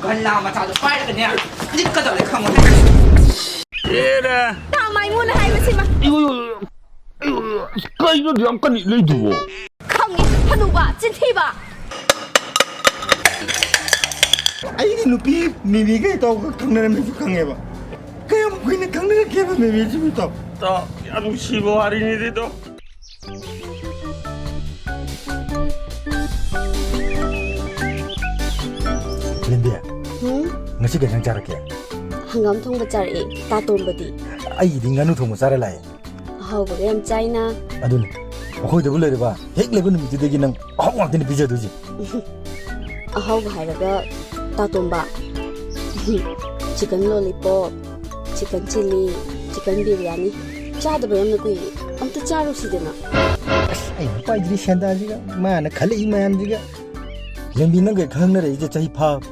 갈라 마차도 빨리 그냥 니꺼도 내 강원 얘라 다마이문 하이버시마 이거 까이가 약간 레이드고 강이 한우바 찐티바 아이디 누피 미미가 또 강나라 미국 강해봐 그냥 그냥 강나라 개봐 미미 집부터 또 야도 15할인이래도 린비야 응? ngasi ganang jarak ya 한감 통과 짜리 따돈버디 아이디 nganu thomu saralai 하우버가 얌 짜이나 adun akhoi da bulare ba hek lebu numi de nang ahong wang tin bija duji 하우버 하이라가 따돈바 치킨 롤리포 치킨 칠리 치킨 비리야니 짜드바 얌나 꾸이 아무튼 짜루시드나 ai pai diri shanda jiga mana khale iman jiga lembi nang ge khang na re je chai pha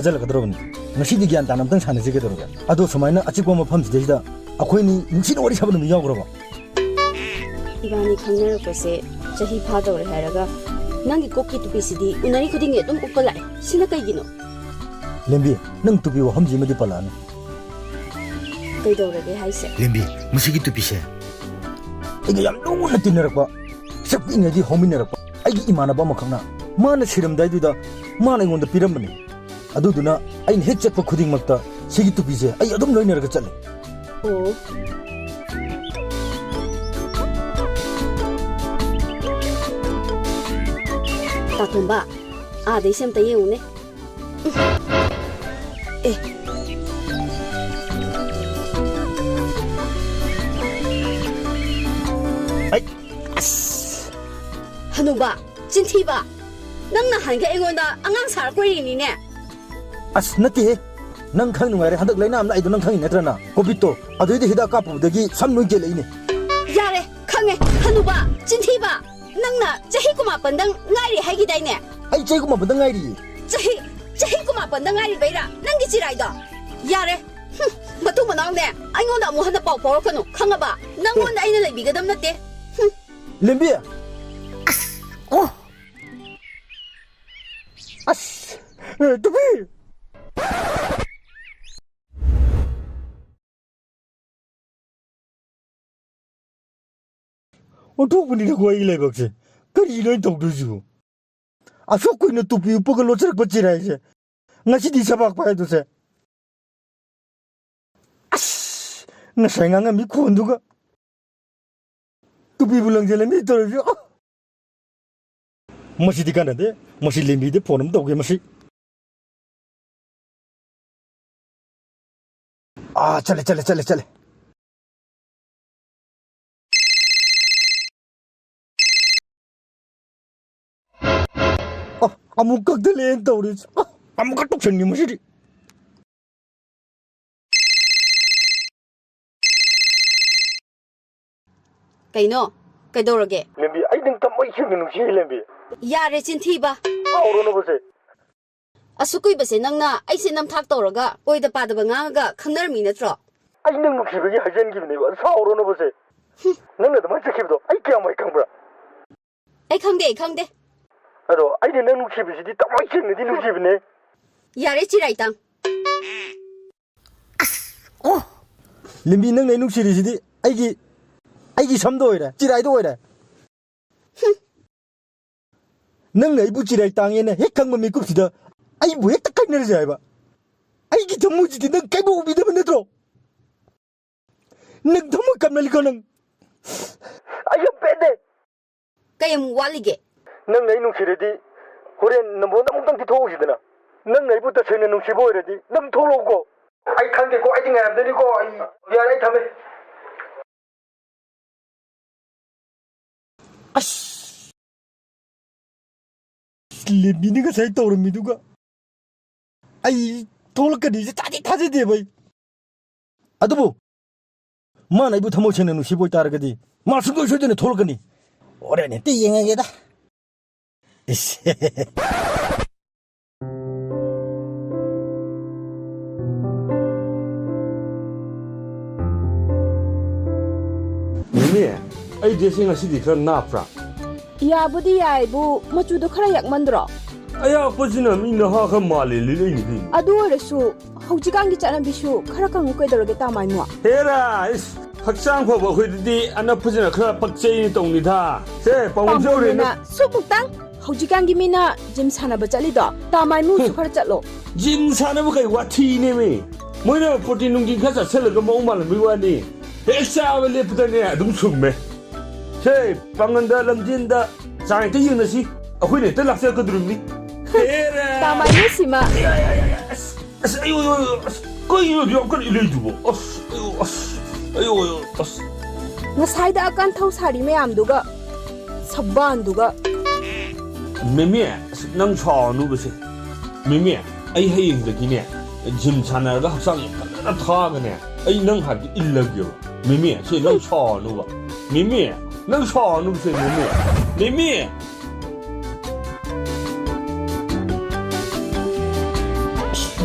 jal ga dro ni ngasi di gyan tanam tang sana jige dro ga ado samaina achi ko ma pham ji da akhoi ni inchi ori sabun mi yaw gro ba 이바니 강렬것에 자히 파도를 하라가 난기 꽃기 두비시디 우나리 코딩에 좀 꽃걸라 신나까 이기노 lembi nang tu bi wa ham ji ma di pala ni 그이도르게 하이세 lembi musigi tu bi she 이게 ям 너무 뜨느라 봐 섭이네디 호미네라 봐 아이기 이만아바 마khna 마나 시름다이두다 마나 이건데 피름니 아두두나 아인 핵적법 코딩막다 시기 또 비제 아이 어둠 너희네라 그 짤래 오 따돈바 아 내심 때 예우네 에 아이 아스 한우바 찐티바 낭나 한게 앵원다 앙앙 살 꼬리니네 아스 나티 năng khang nungare handak laina amna idu nang khang netrana kobito aduide hida kapu dagi sam nung gele ini 야래 강해 한우바 찐티바 낭나 자히구마 번당 나리 하기다이네 ai chei kuma badang ai ri 자히구마 번당 나리 베이라 낭기 지라이다 야래 마투 마나네 아이고나 아무 하나 ပေါပေါ커노 강아봐 낭원다 아이는 레비가담 났대 lembi 어 아스 tubi 어떻게 거기 레박세 그리는 독도주 아 쇼크는 tubi 뽀글로 저렇게 버지라이제 ngasi sabak paedo세 아스 나 생각은 미코 누가 tubi bulang jele mi torjo masih dikanade masih lembi de ponum doge masih ah chale amuk kak de len tawris amuk tok changni masih 그이노 그이도르게 lembi ai ding tam ai chingnu chi lembi 야래 찐티바 aurono bose 아수꾸이버세 낭나 아이세 남탁 떠러가 오이다 빠드바 ꯉꯥꯒ ꯈꯪꯅꯔꯝꯃꯤ ꯅꯠꯇ꯭ꯔꯣ ai nang nu khibagi hajan gibne ba aurono bose nang na ma chakibdo ai kya mai kangbra 에이 강대 ado ai nang nu khibisi tam ai chingni di nu khibne 야래 지라이땅 lembi nang nei nu khirisi 아이기 섬도 오이래 찌라이도 오이래 능 내부 찌라이 땅에는 핵강만 미급시다 아이 뭐 핵딱하게 내려져 해봐 아이기 전무지디 능 깨보고 믿으면 되더라 능 너무 깜날리거는 아이가 빼대 까염 왈리게 능 내이는 키레디 호렌 너무 땅디 도우시드나 능 내부터 저는 능 시보이래디 능 돌아오고 아이 강대고 아이 딩아 내리고 아이 야라이 담에 아씨 lembi니가 잘 떠오릅니다 누가 아이 돌까지 이제 따지 타지대 봐 아도부 마나 이부 타모체는 15일 따르거디 말씀 거 줘더니 돌거니 오래네 띠행하게다 니네 아이 대신 ngasi di kran na pra 야부디 야이부 마주도 khara yak만들어 ꯑꯌꯥꯛꯄꯁꯤꯅ ꯃꯤꯅ ꯈꯔ ꯃꯥꯜꯂꯦ ꯂꯩꯅꯤ ꯑꯗꯨ ꯑꯣꯏꯔꯁꯨ ꯍꯧꯖꯤꯛꯀꯥꯟꯒꯤ ꯆꯠꯅꯕꯤꯁꯨ ꯈꯔ ꯈꯪꯉꯨ ꯀꯩꯗꯧꯔꯒꯦ ꯇꯥꯃꯥꯏꯃꯣ ꯍꯦꯔꯥ ꯍꯛꯆꯥꯡ ꯐꯕ ꯑꯩꯈꯣꯏꯗꯗꯤ ꯑꯅꯛꯄꯁꯤꯅ ꯈꯔ ꯄꯛꯆꯩꯅ ꯇꯧꯅꯤꯗ ꯁꯦ ꯄꯥꯎꯖꯧꯔꯦꯅ ꯁꯨꯕꯨꯛꯇꯪ ꯍꯧꯖꯤꯛꯀꯥꯟꯒꯤ ꯃꯤꯅ ꯖꯤꯝ ꯁꯥꯟꯅꯕ ꯆꯠꯂꯤꯗꯣ ꯇꯥꯃꯥꯏꯃꯨꯁꯨ ꯈꯔ ꯆꯠꯂꯣ ꯖꯤꯝ ꯁꯥꯟꯅꯕ ꯀꯩ ꯋꯥꯊꯤꯅꯦꯃꯤ ꯃꯣꯏꯅ ꯄ꯭ꯔꯣꯇꯤꯟ ꯅꯨꯡꯇꯤꯟ ꯈꯔ ꯆꯠꯁꯜꯂꯒ ꯃꯑꯣꯡ ꯃꯥꯜꯍꯟꯕꯒꯤ ꯋꯥꯅꯤ ꯍꯦꯛ ꯆꯥꯕ ꯂꯦꯞꯄꯗꯅꯦ ꯑꯗꯨꯝ ꯁꯨꯝꯃꯦ ꯁꯦ ꯄꯥꯡꯒꯟꯗ ꯂꯝꯖꯦꯟꯗ ꯆꯥꯡ ꯍꯦꯛꯇ ꯌꯦꯡꯅꯁꯤ ꯑꯩꯈꯣꯏꯅ ꯍꯦꯛꯇ ꯂꯥꯛꯆꯔꯛꯀꯗꯣꯔꯤꯕꯅꯤ ꯍꯦꯔꯥ ꯇꯥꯃꯥꯏꯃꯨꯁꯤꯃ ꯑꯁ ꯑꯌꯣ ꯑꯁ ꯀꯩꯅꯣ ꯌꯥꯝ ꯀꯟꯅ ꯏꯂꯩꯗꯨꯕꯣ ꯑꯌꯣ ꯑꯁ ꯉꯁꯥꯏꯗ ꯑꯀꯥꯟꯊꯧ ꯁꯥꯔꯤ ꯃꯌꯥꯝꯗꯨꯒ ꯁꯕꯥꯟꯗꯨꯒ ꯃꯦꯃꯦ ꯅꯪ ꯁꯥꯎꯔꯅꯨꯕꯁꯦ ꯃꯦꯃꯦ ꯑꯩ ꯍꯌꯦꯡꯗꯒꯤꯅꯦ ꯖꯤꯝ ꯁꯥꯟꯅꯔꯒ ꯍꯛꯆꯥꯡ ꯐꯖꯅ ꯊꯥꯒꯅꯦ ꯑꯩ ꯅꯪ ꯍꯥꯏꯕꯗꯤ ꯏꯜꯂꯒꯦꯕ ꯃꯦꯃꯦ ꯁꯤ ꯅꯪ ꯁꯥꯎꯔꯅꯨꯕ ꯃꯦꯃꯦ ꯅꯪ ꯁꯥꯎꯔꯅꯨꯕꯁꯦ ꯃꯦꯃꯦ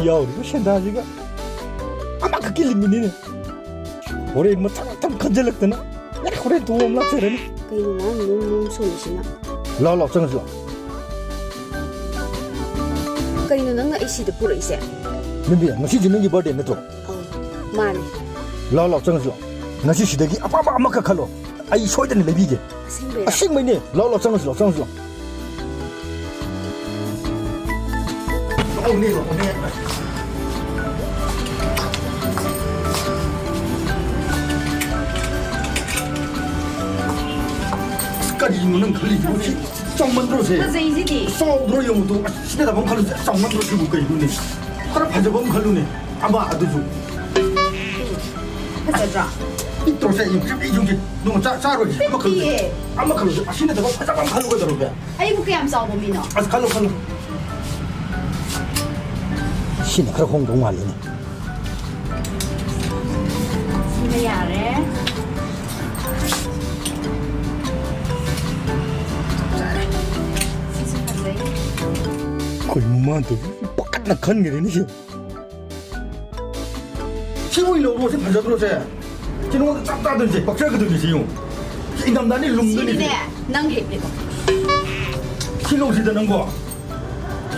야우리가 샌다지가 아마 그 길림이네 올해 뭐 탕탕 건질렀더나 내가 올해 도움 납세라니 그이나 놈 소리시나 라라 정서 그이나 너가 이시도 부르이세 민비야 ngasi jiningi birthday natro 마네 라라 정서 ngasi 시대기 아빠가 아마가 칼로 아이 소이더니 레비게 생베라 아싱매니 라라 정서 오네 까지는 걸리지 못이 짱만 들어세 그제이지디 싸우더라 영도 시대다 본 칼로 짱만 들어서 볼까 이거네 하나 받아보면 칼로네 아마 아두주 그제자 이 도세 이중지 너무 짜로지 아마 칼로 시대다 본 파자방 칼로 가더라고 아이고 그냥 싸워보미노 아 칼로 신이 그런 홍동 말이네 생베야래 거의 뭐만도 뻑갓나 건게리니 시부일로 오세 반자 들어세 지금 짭짜든지 뻑짜거든지 지금 인감단이 룸들이 시비네 난 해비고 실로시다는 거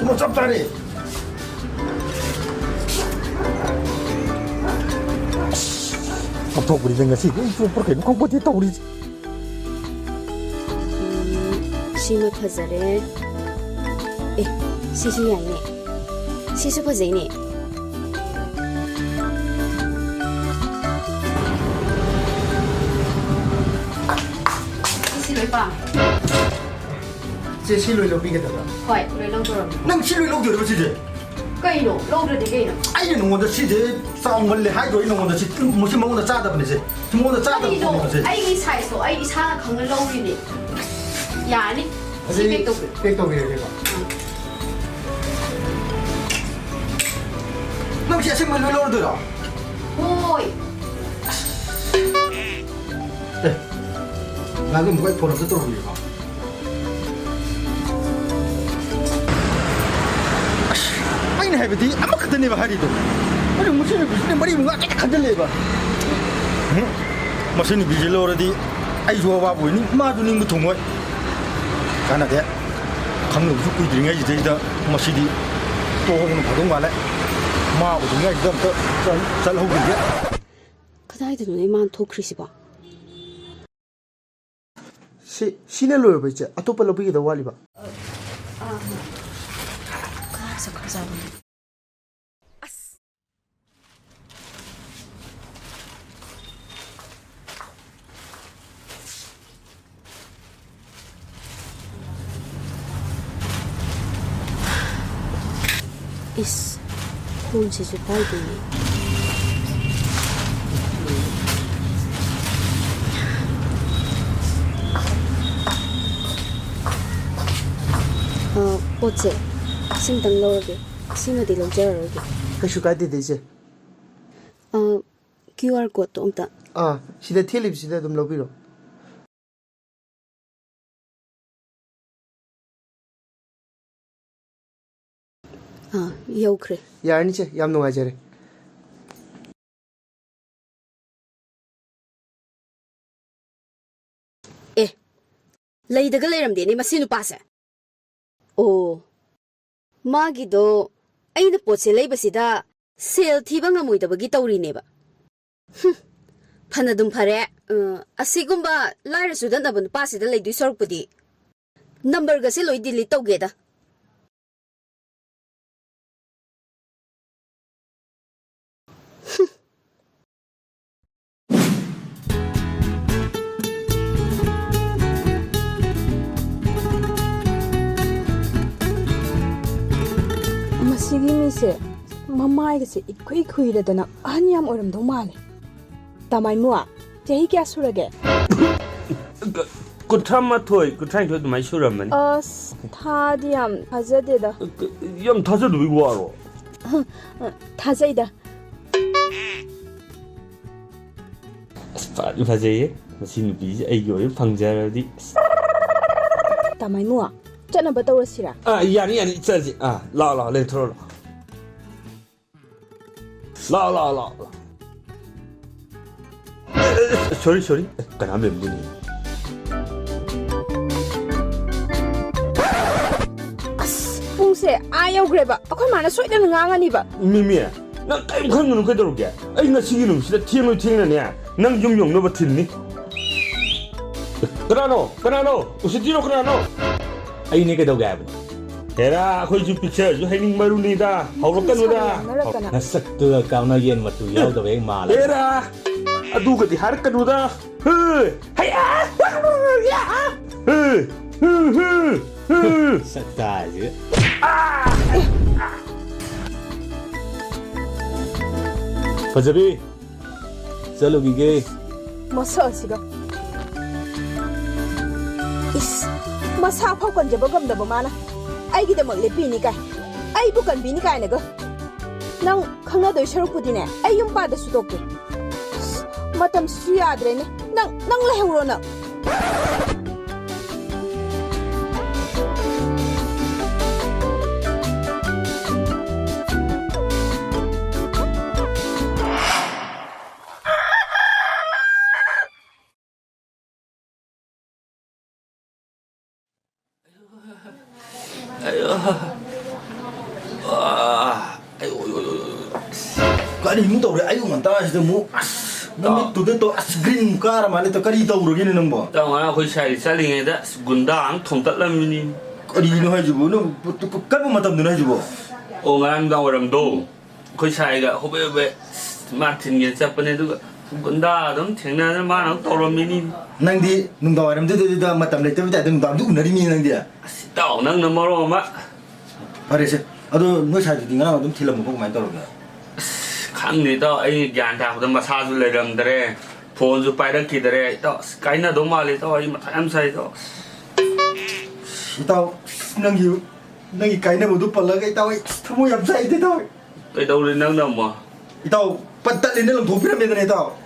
뭐 짭짜리 또 우리 생각이 이거 그렇게 콩고티 또 우리 시마 파자레 에 시시 야이네 시시 파자이네 시시 로이빠 제 실로이로 비게다가 호이 로이롱도로 난 실로이로 저러 시제 그이노 로드데 그이노 아이 농원도 시제 싸움 걸래 하이도 농원도 시 무슨 먹는다 짜다 보내지 농원도 짜다 아이도 보내지 아이기 사이소 아이 이사 강을 로우리니 야니 시백도 백도비래 내가 난 시생만 놀러들어 호이 나는 뭐가 보러서 들어오니까 아니 해비디 아마 그때 내가 하리도 아니 무슨 머리 뭔가 간절해 봐 마신이 비질로라디 아이 좋아 보이니 마도 닝고 통어 가나데 강로 죽고 있는 게 이제다 마시디 또 오는 바동 말래 마 오는 게 이제 잘 하고 있게 그다이도 너네만 도크리시바 시넬로요 봐 이제 아토파 로비기도 와리바 가자 이스 콘시즈 발드니 ꯄꯣꯠꯁꯦ ꯁꯤꯝꯇꯪ ꯂꯧꯔꯒꯦ ꯁꯤꯃꯗꯤ ꯂꯧꯖꯔꯔꯣꯏꯒꯦ ꯀꯩꯁꯨ ꯀꯥꯏꯗꯦꯗ 이제 QR ꯀꯣꯗꯇꯣ ꯑꯝꯇ 시대 텔립시대 ꯑꯗꯨꯝ ꯂꯧꯕꯤꯔꯣ ꯌꯧꯈ꯭ꯔꯦ ꯌꯥꯔꯅꯤ ꯏꯆꯦ ꯌꯥꯝ ꯅꯨꯡꯉꯥꯏꯖꯔꯦ ꯂꯩꯗꯒ ꯂꯩꯔꯝꯗꯦꯅꯦ ꯃꯁꯤ ꯅꯨꯄꯥꯁꯦ ꯑꯣ 마기도 ꯑꯩꯅ ꯄꯣꯠꯁꯦ ꯂꯩꯕꯁꯤꯗ ꯁꯦꯜ ꯊꯤꯕ ꯉꯝꯃꯣꯏꯗꯕꯒꯤ ꯇꯧꯔꯤꯅꯦꯕ ꯐꯅ ꯑꯗꯨꯝ ꯐꯔꯦ ꯑꯁꯤꯒꯨꯝꯕ ꯂꯥꯏꯔꯁꯨ ꯗꯠꯅꯕ ꯅꯨꯄꯥꯁꯤꯗ ꯂꯩꯗꯣꯏ ꯁꯔꯨꯛꯄꯨꯗꯤ ꯅꯝꯕꯔꯒꯁꯦ ꯂꯣꯏ ꯗꯤꯂꯤꯠ ꯇꯧꯒꯦꯗ ꯃꯁꯤꯒꯤ ꯃꯤꯁꯦ ꯃꯃꯥꯏꯒꯁꯦ ꯏꯈꯨꯏ ꯈꯨꯏꯔꯗꯅ ꯑꯍꯟ ꯌꯥꯝ ꯑꯣꯏꯔꯝꯗꯧ ꯃꯥꯜꯂꯦ ꯇꯥꯃꯥꯏꯃꯨ ꯆꯍꯤ ꯀꯌꯥ ꯁꯨꯔꯒꯦ ꯀꯨꯟꯊ꯭ꯔꯥꯃꯥꯊꯣꯏ ꯀꯨꯟꯊ꯭ꯔꯥꯅꯤꯊꯣꯏ ꯑꯗꯨꯃꯥꯏꯅ ꯁꯨꯔꯝꯃꯅꯤ ꯑꯁ ꯊꯥꯗꯤ ꯌꯥꯝ ꯊꯥꯖꯗꯦꯗ ꯌꯥꯝ ꯊꯥꯖꯗꯕꯒꯤ ꯋꯥꯔꯣ ꯊꯥꯖꯩꯗ ꯑꯁ ꯐꯗꯤ ꯐꯖꯩꯌꯦ ꯃꯁꯤ ꯅꯨꯄꯤꯁꯦ ꯑꯩꯒꯤ ꯑꯣꯏꯕ ꯐꯪꯖꯔꯗꯤ ꯇꯥꯃꯥꯏꯃꯨ ꯆꯠꯅꯕ ꯇꯧꯔꯁꯤꯔꯥ ꯌꯥꯅꯤ ꯌꯥꯅꯤ ꯆꯠꯁꯤ ꯂꯥꯛꯑꯣ ꯂꯥꯛꯑꯣ ꯂꯩꯊꯣꯔꯣ ꯂꯥꯛꯑꯣ ꯁꯣꯔꯤ ꯀꯅꯥꯝ ꯂꯩꯔꯝꯗꯣꯏꯅꯤ ꯄꯨꯡꯁꯦ ꯌꯧꯈ꯭ꯔꯦꯕ ꯑꯩꯈꯣꯏ ꯃꯥꯅ ꯁꯣꯏꯗꯅ ꯉꯥꯡꯉꯅꯤꯕ ꯃꯤꯃꯤ ꯅꯪ ꯀꯔꯤꯝ ꯈꯟꯒꯅꯨ ꯀꯩꯗꯧꯔꯒꯦ ꯑꯩ ꯉꯁꯤꯒꯤ ꯅꯨꯃꯤꯠꯁꯤꯗ ꯊꯦꯡꯅꯅꯦ ꯅꯪ ꯌꯨꯝ ꯌꯧꯅꯕ ꯊꯤꯟꯅꯤ ꯀꯅꯥꯅꯣ ꯎꯁꯤꯠꯇꯤꯔꯣ ꯀꯅꯥꯅꯣ ꯑꯩꯅꯦ ꯀꯩꯗꯧꯒꯦ ꯍꯥꯏꯕꯅꯣ ꯍꯦꯔꯥ ꯑꯩꯈꯣꯏꯁꯨ ꯄꯤꯛꯆꯔꯁꯨ ꯍꯩꯅꯤꯡ ꯃꯔꯨꯅꯤꯗ ꯍꯧꯔꯛꯀꯅꯨꯗ ꯅꯁꯛꯇꯨꯒ ꯀꯥꯎꯅ ꯌꯦꯟ ꯃꯇꯨ ꯌꯥꯎꯗꯕ ꯍꯦꯛ ꯃꯥꯜꯂꯦ ꯍꯦꯔꯥ ꯑꯗꯨꯒꯗꯤ ꯍꯥꯏꯔꯛꯀꯅꯨꯗ ꯁꯛꯇꯥꯁꯤꯒ ꯐꯖꯕꯤ ꯆꯠꯂꯨꯈꯤꯒꯦ ꯃꯁꯛꯑꯁꯤꯒ 이씨, 마사 파건 잡아 검다 보마나. 아이기도 먹래 비니 가이. 아이 부건 비니 가이 내가. 난 강나도 셔럽구디네. 아이 용 받을 수도 없고. 마탐 수야드래네. 난 레우로나. Kali mu tau ayu nganta sida mu nami tu de to green car mane to kari tau rogi nang bo ta ngana khoi sai saling da gunda ang thong tat lam ni kari no ha jibo no kan mu matam no ha jibo o ngang da waram do khoi sai ga hobe be martin ge chapane du gunda dum thengna na ma nang torom ni nang di nung da waram de da matam le te ta nung da du nari mi nang dia tao nang na maro ma pare se ado no sai di ngana dum thilam mo mai tau rogi 강리도 이 간다고도 마사줄 내려는데 폰주 빠르기들에 또 가이나 너무 말이 또 이 마탐사이도 tao nang kai na bodu pala kai tao thamo yam sai te tao cái đâu lên nâng đâu mà tao patat le na lam thopi ram ne tao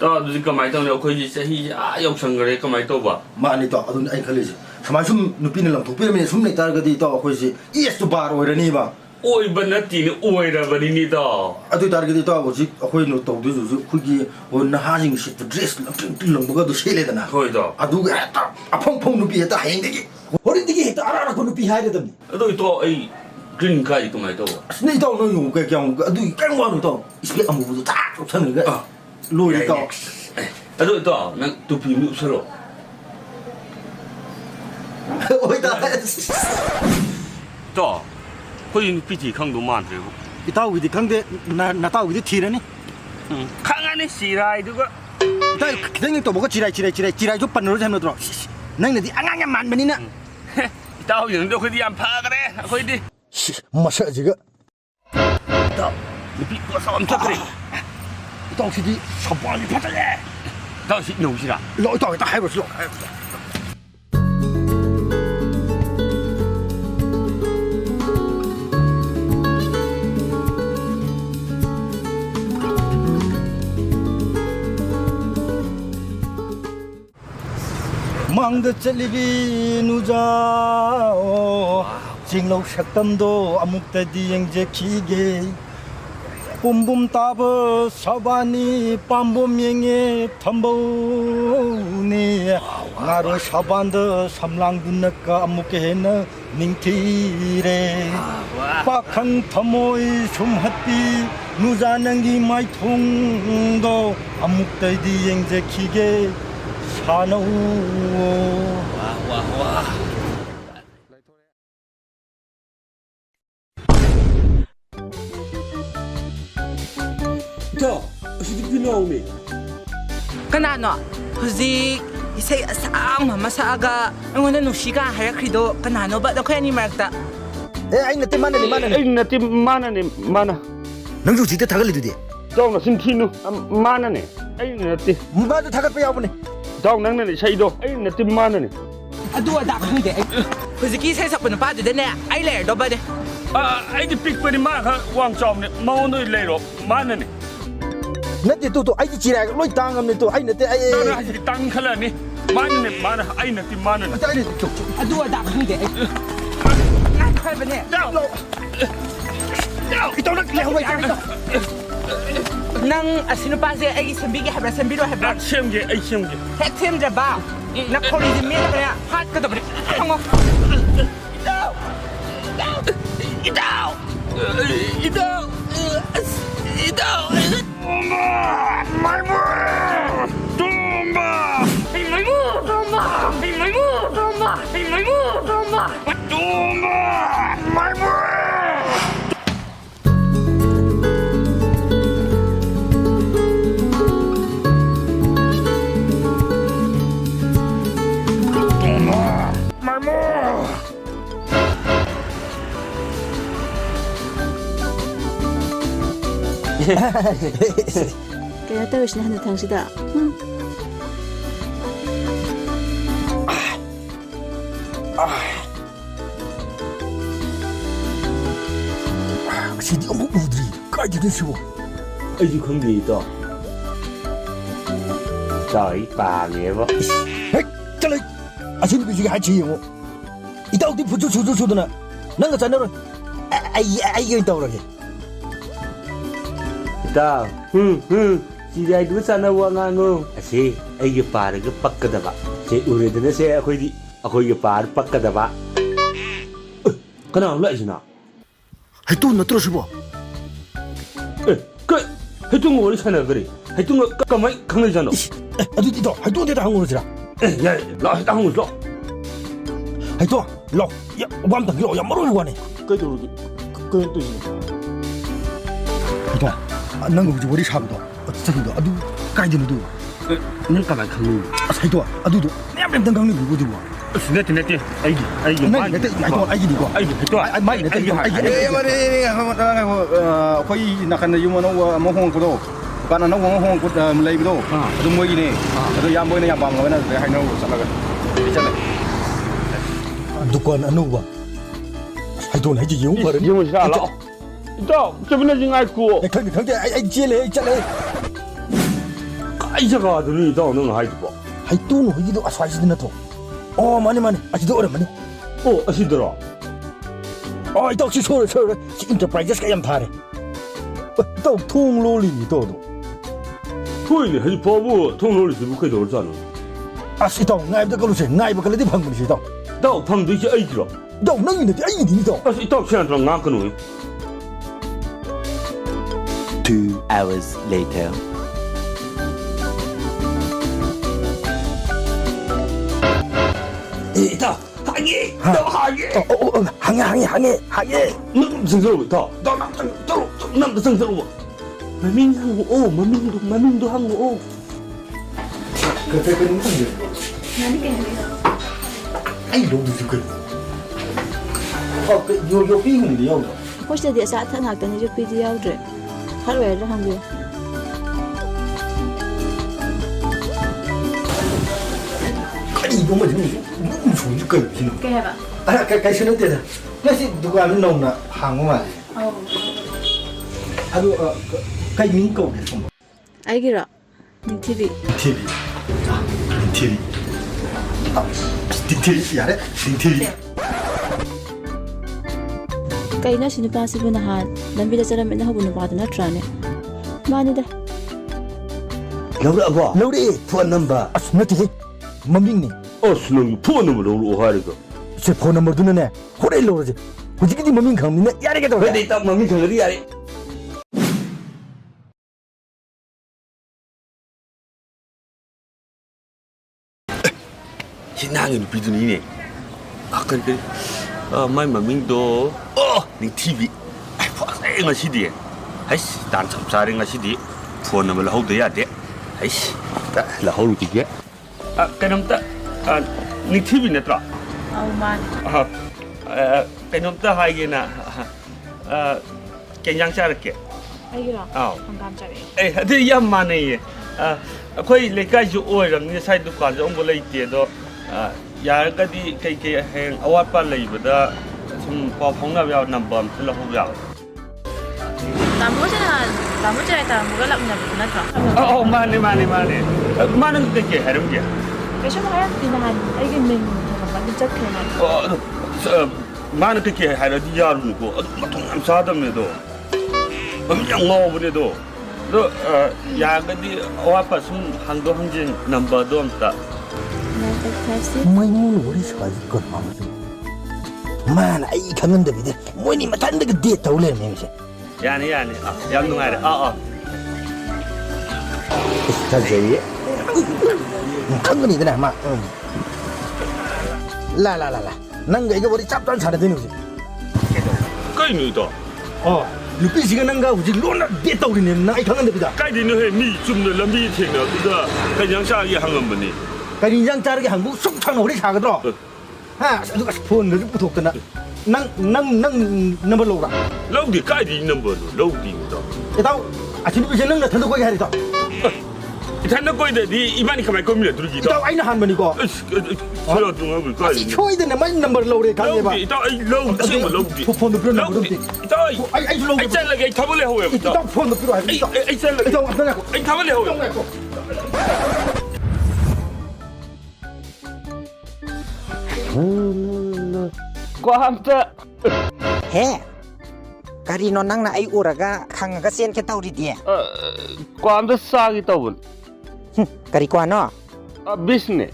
đó thì cái máy tao nếu khơi gì sẽ hi yêu sang cái cái máy tao bà ma ni tao adun ai khale ji samai sum nupi na lam thopi ram ne sum ne tar ga di tao khoi ji yes to bar oi rani ba ôi bên nó chỉ nó ôi ra bên đi đó adu tar ga di tao go ji khoi no tau du ju khu gi on na ha jing shi dress lam ba ga du shele da na thôi đó adu ga ta apong pong nupi ta hain de gi horin de gi ta ara ko nupi hai de dam rồi to ấy green cái cái máy tao ni tao no yu ga kyang adu kan wa no tao ispe amu bu ta chang ga loi ni tao rồi to nó tụi phim nữ sơ oi ta to khơi bị chỉ không đủ màn rồi tao wi di khang de na tao wi di thi ni khang anh ấy xì rai đúng không tao dang to bo ga chirai jo pan ro jam no tro nang ne di angang yam man bani na tao những đôi khi đi ăn phá cái đấy khơi đi ma sa ji ga tao bị có sao chắc đấy tao si di sa ba ni pa ta le tao xịn nấu gì à lo tao ta hai ro lo mang chali bi nu ja o jinglo shaktam do amuk ta di yang je khi ge 뿜뿜 따버 사바니 빰봄명에 탐보니 나로 사반더 삼랑군나까 아무개나 닝티레 박항 터모이 숨핫비 누자능기 마이통도 아묵다이디 eng제키게 사노 ꯏꯇꯥꯎ ꯑꯁꯤꯗꯤ ꯄꯤꯅꯥꯎꯅꯤ ꯀꯅꯥꯅꯣ ꯍꯧꯖꯤꯛ ꯏꯁꯩ ꯑꯁꯥꯡꯕ ꯑꯃ ꯁꯛꯑꯒ ꯑꯩꯉꯣꯟꯗ ꯅꯨꯡꯁꯤꯒ ꯍꯥꯏꯔꯛꯈ꯭ꯔꯤꯗꯣ ꯀꯅꯥꯅꯣꯕ ꯅꯈꯣꯏ ꯑꯅꯤ ꯃꯔꯛꯇ ꯑꯩ ꯅꯠꯇꯦ ꯃꯥꯅꯅꯤ ꯑꯩ ꯅꯠꯇꯦ ꯃꯥꯅꯅꯦ ꯃꯥꯅ ꯅꯪꯁꯨ ꯍꯧꯖꯤꯛꯇ ꯊꯥꯒꯠꯂꯤꯗꯨꯗꯤ ꯏꯇꯥꯎ ꯅꯆꯤꯟ ꯊꯤꯅꯨ ꯃꯥꯅꯅꯦ ꯑꯩ ꯅꯠꯇꯦ ꯃꯥꯗꯣ ꯊꯥꯒꯠꯄ ꯌꯥꯎꯕꯅꯦ ꯏꯇꯥꯎ ꯅꯪꯅꯅꯦ ꯏꯁꯩꯗꯣ ꯑꯩ ꯅꯠꯇꯦ ꯃꯥꯅꯅꯦ ꯑꯗꯨ ꯑꯗꯥ ꯈꯪꯗꯦ ꯑꯩ ꯍꯧꯖꯤꯛꯀꯤ ꯏꯁꯩ ꯁꯛꯄ ꯅꯨꯄꯥꯗꯨꯗꯅꯦ ꯑꯩ ꯂꯩꯔꯗꯧꯕꯅꯦ ꯑꯩꯗꯤ ꯄꯤꯛꯄꯅꯤ ꯃꯥ ꯈꯔ ꯋꯥꯡ ꯆꯥꯎꯕꯅꯦ ꯃꯉꯣꯟꯗ ꯑꯣꯏꯅ ꯂꯩꯔꯣ ꯃꯥꯅꯅꯦ ꯅꯠꯇꯦ ꯇꯣ ꯑꯩꯒꯤ ꯆꯤꯔꯥꯏꯒ ꯂꯣꯏ ꯇꯥꯡꯉꯝꯅꯦ ꯇꯣ ꯑꯩ ꯅꯠꯇꯦ ꯑꯩ ꯅꯪꯅ ꯍꯧꯖꯤꯛ ꯇꯥꯡꯈꯠꯂꯛꯑꯅꯤ ꯃꯥꯅꯅꯦ ꯃꯥꯅ ꯑꯩ ꯅꯠꯇꯦ ꯃꯥꯅꯅꯦ ꯑꯗꯨ ꯑꯗꯥ ꯈꯪꯗꯦ ꯑꯩ ꯉꯥꯏꯈꯣꯏꯕꯅꯦ ꯅꯪ ꯑꯁꯤ ꯅꯨꯄꯥꯁꯦ ꯑꯩꯒꯤ ꯁꯦꯝꯕꯤꯒꯦ ꯍꯥꯏꯕ꯭ꯔꯥ ꯁꯦꯝꯕꯤꯔꯣ ꯍꯥꯏꯕ꯭ꯔꯥ ꯁꯦꯝꯒꯦ ꯑꯩ ꯁꯦꯝꯒꯦ ꯍꯦꯛ ꯁꯦꯝꯗ꯭ꯔꯕ ꯅꯈꯧꯔꯤꯁꯦ ꯃꯦꯠꯂꯒꯅꯦ ꯍꯥꯠꯀꯗꯕꯅꯤ ꯈꯪꯉꯣ 이다오 이다오 이다오 엄마 말모 tumba 말모 tumba 말모 tumba 말모 tumba tumba 말모 말모 Kaya tawis na hanatang sida. 시디 어머 우드리 까지든 시고 ꯑꯩꯁꯨ ꯈꯪꯗꯦ ꯏꯇꯥꯎ ꯇꯥꯎ ꯄꯥꯝꯃꯦꯕ ꯍꯦꯛ ꯆꯠꯂ ꯑꯁꯤꯅ ꯕꯤꯖꯤꯒ ꯍꯥꯏꯆꯤ ꯌꯦꯡꯉꯣ 이따ꯎꯗꯤ 부추 주주주드나 넌가 자너로 아이 이따오라게 ꯏꯇꯥꯎ ꯆꯤꯔꯥꯏꯗꯨ ꯆꯥꯟꯅꯕ ꯋꯥ ꯉꯥꯡꯉꯨ ꯑꯁꯤ ꯑꯩꯒꯤ ꯄꯥꯔꯒ ꯄꯛꯀꯗꯕ ꯁꯤ ꯎꯔꯦꯗꯅ ꯁꯦ ꯑꯩꯈꯣꯏꯒꯤ ꯄꯥꯔ ꯄꯛꯀꯗꯕ ꯀꯅꯥꯅꯣ ꯂꯥꯛꯏꯁꯤꯅ 하이또 너트로 시보 해뚱 머리 사나그래 해뚱 까마이 강내잖아 아두디 더 하이또 데다 한거지라 야 나 당고 줘 하이또 야 완다 기로 야 머리 와네 그래도 그 뜻이 하이또 난거 우리 머리 샤고도 어쩌기도 아두 까이드는도 는 까마이 강내 하이또 아두도 냠냠 강내 누구도 와 네티 아이기 많이 네티 하이또 아이기니고 아이기 해뚱 많이 네티 아이기 ꯑꯩꯈꯣꯏ ꯅꯥꯀꯟꯗ ꯌꯨꯝ ꯑꯅꯧꯕ ꯑꯃ ꯍꯣꯡꯉꯛꯄꯗꯣ ꯗꯨꯀꯥꯟ ꯑꯅꯧꯕ ꯑꯃ ꯍꯣꯡꯉꯛꯄ ꯂꯩꯕꯗꯣ ꯑꯗꯨ ꯃꯣꯏꯒꯤꯅꯦ ꯑꯗꯨ ꯌꯥꯝꯕ ꯑꯣꯏꯅ ꯌꯥꯝ ꯄꯥꯝꯃꯒꯅ ꯑꯗꯨꯗꯩ ꯍꯥꯏꯅꯧ ꯆꯠꯂꯒ ꯆꯠꯂꯦ 두건 안우가 하이또 해지 용 버른 이모시 알아 또 저번에 지금 알고 강대 아이 찔래 찔래 이제가 아들이 더 너는 하이도 봐 하이또 이기도 아사시드나 또 많이 아직도 오랜만에 아시더라 이따 혹시 소리 인터프라이즈가 양 타래 또 통로리니 또도 보이네 아주 바보 통로리지 뭐 그래도 그러잖아 이따 나이부터 걸으세 나이부터 걸으디 방문이시 또 나 방도 이제 아이들아 너 너희는데 아이니 또 이따 시간랑 나가노 2 hours later. 이따 항해 너 성스러워 남도 성스러워 마민도 항우 그때 무슨 아이 너도 죽어 요 삐군데 요 Hoşta diye zaten haktan necip bir yavru. Har verir hangi. 아니 이거 뭐 너무 좋을 거야 지금 Kaya ba? cái xin tiền nó sẽ tụi anh nồng là hàng mà cái miếng cầu để không Aygiro. Nintiri. TV TV ya đấy TV Kayna sinupasibu nahan lambida charam ina habu nupadu natrane. Manida. Laura abo. Laura phone number. As nati. Maming ni. As nang phone number lo hariga. Se phone number duna ne. Hore Laura je. Hujiki maming khang ni ne yare ke to. Dei ta maming khang ri yare. Hinangin biduni ne. Akan ke mai maming do. Oh, ning TV. Ai pho sai nga sidi. Ai dan cham sare nga sidi. Phone number la hauda ya de. Ai ta la hauru ti ge. Kanam ta ning TV natra. Au man. Kanam ta hai ge na. Kenyang cha ke. Agira. Aw. Hangam chare. Ai ade yam mane ye. Akhoi lekai ju oi ram ni sai dukan jo ngo lei te do. Yaragadi kai heng awat pa lei bada sum pa phong na yaw number la hu yaw. Tamu jai tamu ga lak na bu na tra. Oh mane. Manang ke harum ge. Kesha ma ya dinahan ai ge ming ma ni chak khena. Oh manang ke haru di yaru ko matong am sa dam ne do. Am yang ngo bu ne do. Do yaragadi awat pa sum hang do hang jin number do am ta. Main wari saji kon mamu. Man ai kangen da bide. Moi ni matan da gede taule ne mi. Yani yam nungai Ta jaye. Kangen ni da ma. La. Nang ga wari chap tan chara de ni. Kai ni do. Oh, lupi siga nang ga uji lona de taule ne na ai kangen da bida. Kai di no he mi chum de lambi thing na da kanyang sha ye hangam bani. Kani yang cara ke hangbu sok chang ori cha ga do. Ha, adu ka phone de pu thok na. Nang number lo ra. Lo di kai di number lo di do. E tao a chin bi nang na than ko ga hari to. Ithan na koi de di imani kamai ko mi le durgi do. Tao ai na han bani ko. Solo tu ngai kai di. Choi de na mai number lo re ka le ba. Tao ai lo di lo di. Phone de pro na lo di. Tao ai lo. ai chen la ge thabo le ho ye. Tao phone de pro hai. Ai chen la. Tao apna ko. Ai thabo le ho. Kwamta he karino nang na ai uraga khangaga sen ke tawri die Kwamta sagi tawun kari kwano bisne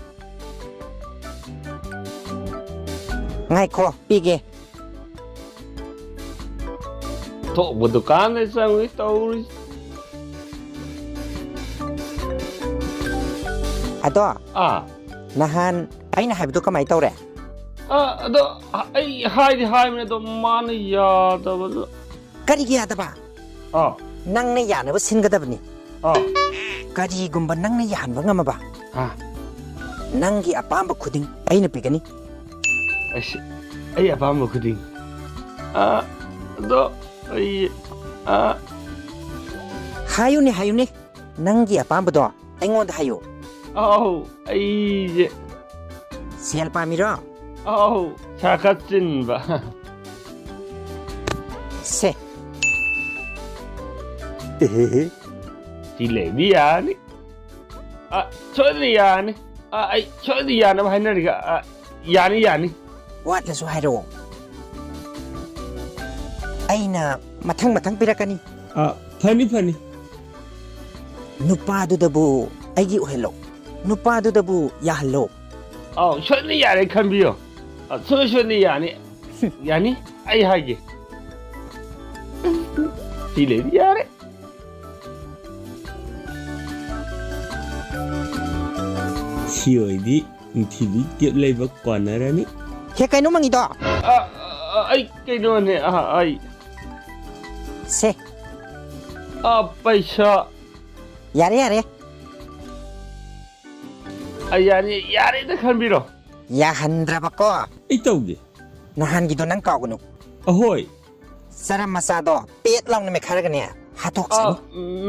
ngai ko pige to budukan ne sangi tawri ado nahan aina habdu kamai tawre ado ai hai me do man ya da ba kari gi adaba nang ne yana ba sin gadabni kari gumba nang ne yan ba ngama ba nang gi apamba khuding aina pigani ai apamba khuding do ai hayune nang gi apamba do aingon da hayu ai sial pamiro chakatin ba se Chile yani chodriyani ai chodriyani ba haina riga yani what la so hairo aina mathang pirakani fani nupa du dabu aigi uhelo nupa du dabu ya hello chodri yare khambiyo chodri yani ai hage Chile yare Sioi di TV tiếp lấy vật quản ra ni. He kai no mangi do. Ai kai no ne ai. Se. Paisa. Yare. Yare da khan biro. Ya handra ba ko. Ai tau ge. No han gi do nang ka gunu. Ahoi. Saram masado pet long ne me khara ga ne. Ha tok san.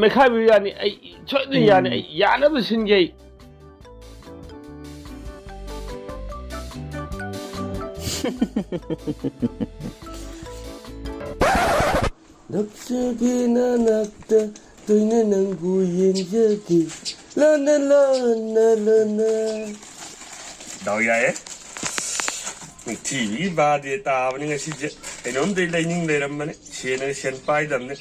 Me kha bi yani ai chodri yani yana bu sin ge. Nakshaki na nakta tuina nangu yenjaki la na. Đâu vậy? TV ba đi tao với những cái gì ꯀꯩꯅꯣꯝꯗꯤ ꯂꯩꯅꯤꯡ ꯂꯩꯔꯝꯕꯅꯤ ꯁꯦꯟꯅ ꯁꯦꯟ ꯄꯥꯏꯗꯕꯅꯤ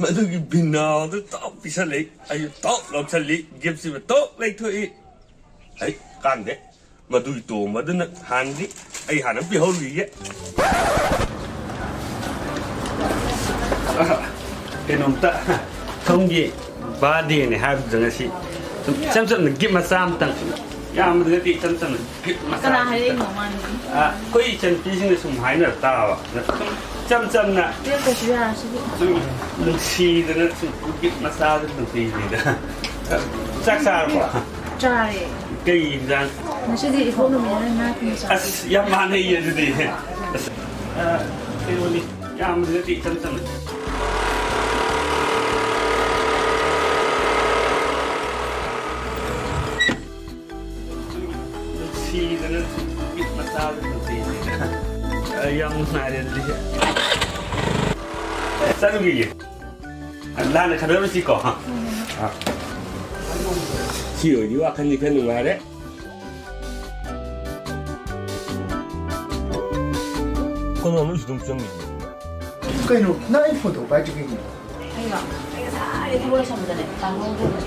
ꯃꯗꯨꯒꯤ ꯕꯤꯅꯥꯎꯗꯨ ꯇꯣꯞ ꯄꯤꯁꯜꯂꯤ ꯑꯩꯁꯨ ꯇꯣꯞ ꯂꯧꯁꯜꯂꯤ ꯒꯤꯐꯁꯤꯕꯨ ꯇꯣꯞ ꯂꯩꯊꯣꯛꯏ ꯑꯩ ꯀꯥꯟꯗꯦ ꯃꯗꯨꯒꯤ ꯇꯣꯝꯕꯗꯨꯅ ꯍꯥꯟꯅꯗꯤ ꯑꯩ ꯍꯥꯟꯅ ꯄꯤꯍꯧꯔꯤꯌꯦ ꯀꯩꯅꯣꯝꯇ ꯁꯣꯝꯒꯤ ꯕꯥꯔꯗꯦꯅꯦ ꯍꯥꯏꯕꯗꯨꯗ ꯉꯁꯤ ꯁꯨꯝ ꯏꯆꯝ ꯆꯝꯅ ꯒꯤꯐ ꯃꯆꯥ ꯑꯃꯇꯪ ꯌꯥꯝꯕꯗꯤ ꯏꯆꯝ ꯆꯝꯅ ꯒꯤꯐ ꯃꯆꯥ ꯀꯅꯥ ꯍꯥꯏꯔꯛꯏꯅꯣ ꯃꯥꯅ ꯑꯩꯈꯣꯏ ꯏꯆꯟꯅꯨꯄꯤꯁꯤꯡꯅ ꯁꯨꯝ ꯍꯥꯏꯅꯔ ꯇꯥꯕ ꯏꯆꯝ ꯆꯝꯅ ꯄꯤꯔꯛꯄꯁꯨ ꯌꯥꯔꯁꯤꯗꯤ ꯁꯨꯝ ꯅꯨꯡꯁꯤꯗꯅ ꯁꯨꯝ ꯒꯤꯐ ꯃꯆꯥꯗ ꯅꯨꯡꯁꯤꯗ ꯆꯥꯛ ꯆꯥꯔꯕꯣ ꯆꯥꯔꯦ ꯀꯩ ꯌꯦꯟꯖꯥꯡ ꯉꯁꯤꯗꯤ ꯏꯄꯣꯛ ꯅꯨꯃꯤꯠꯅ ꯉꯥ ꯊꯣꯡꯕ ꯆꯥꯔꯦ ꯑꯁ ꯌꯥꯝ ꯃꯥꯟꯅꯩꯌꯦ ꯑꯗꯨꯗꯤ ꯑꯁ ꯀꯩꯅꯣꯅꯤ ꯌꯥꯝꯕꯗꯤ ꯅꯠꯇꯦ ꯏꯆꯝ ꯆꯝꯅ ꯅꯨꯡꯁꯤꯗꯅ ꯒꯤꯐ ꯃꯆꯥꯗ ꯅꯨꯡꯁꯤꯗ ꯌꯥꯝ ꯅꯨꯡꯉꯥꯏꯔꯦ ꯑꯗꯨꯗꯤ ꯆꯠꯂꯨꯈꯤꯒꯦ ꯂꯥꯟꯅ ꯈꯟꯅꯔꯨꯁꯤꯀꯣ ꯁꯤ ꯑꯣꯏꯗꯤ ꯋꯥꯈꯜꯗꯤ ꯈꯔ ꯅꯨꯡꯉꯥꯏꯔꯦ ꯀꯅꯥꯅꯣ ꯁꯤꯗ ꯆꯪꯉꯤꯁꯦ ꯀꯩꯅꯣ ꯅꯪ ꯑꯩ ꯐꯣꯟ ꯇꯧꯕ ꯍꯥꯏꯁꯦ ꯀꯩꯒꯤꯅꯣ ꯑꯩꯔꯣ ꯑꯩ ꯉꯁꯥꯏꯗꯩ ꯊꯕꯛ ꯁꯪꯕꯗꯅꯦ ꯇꯥꯍꯧꯗ꯭ꯔꯕ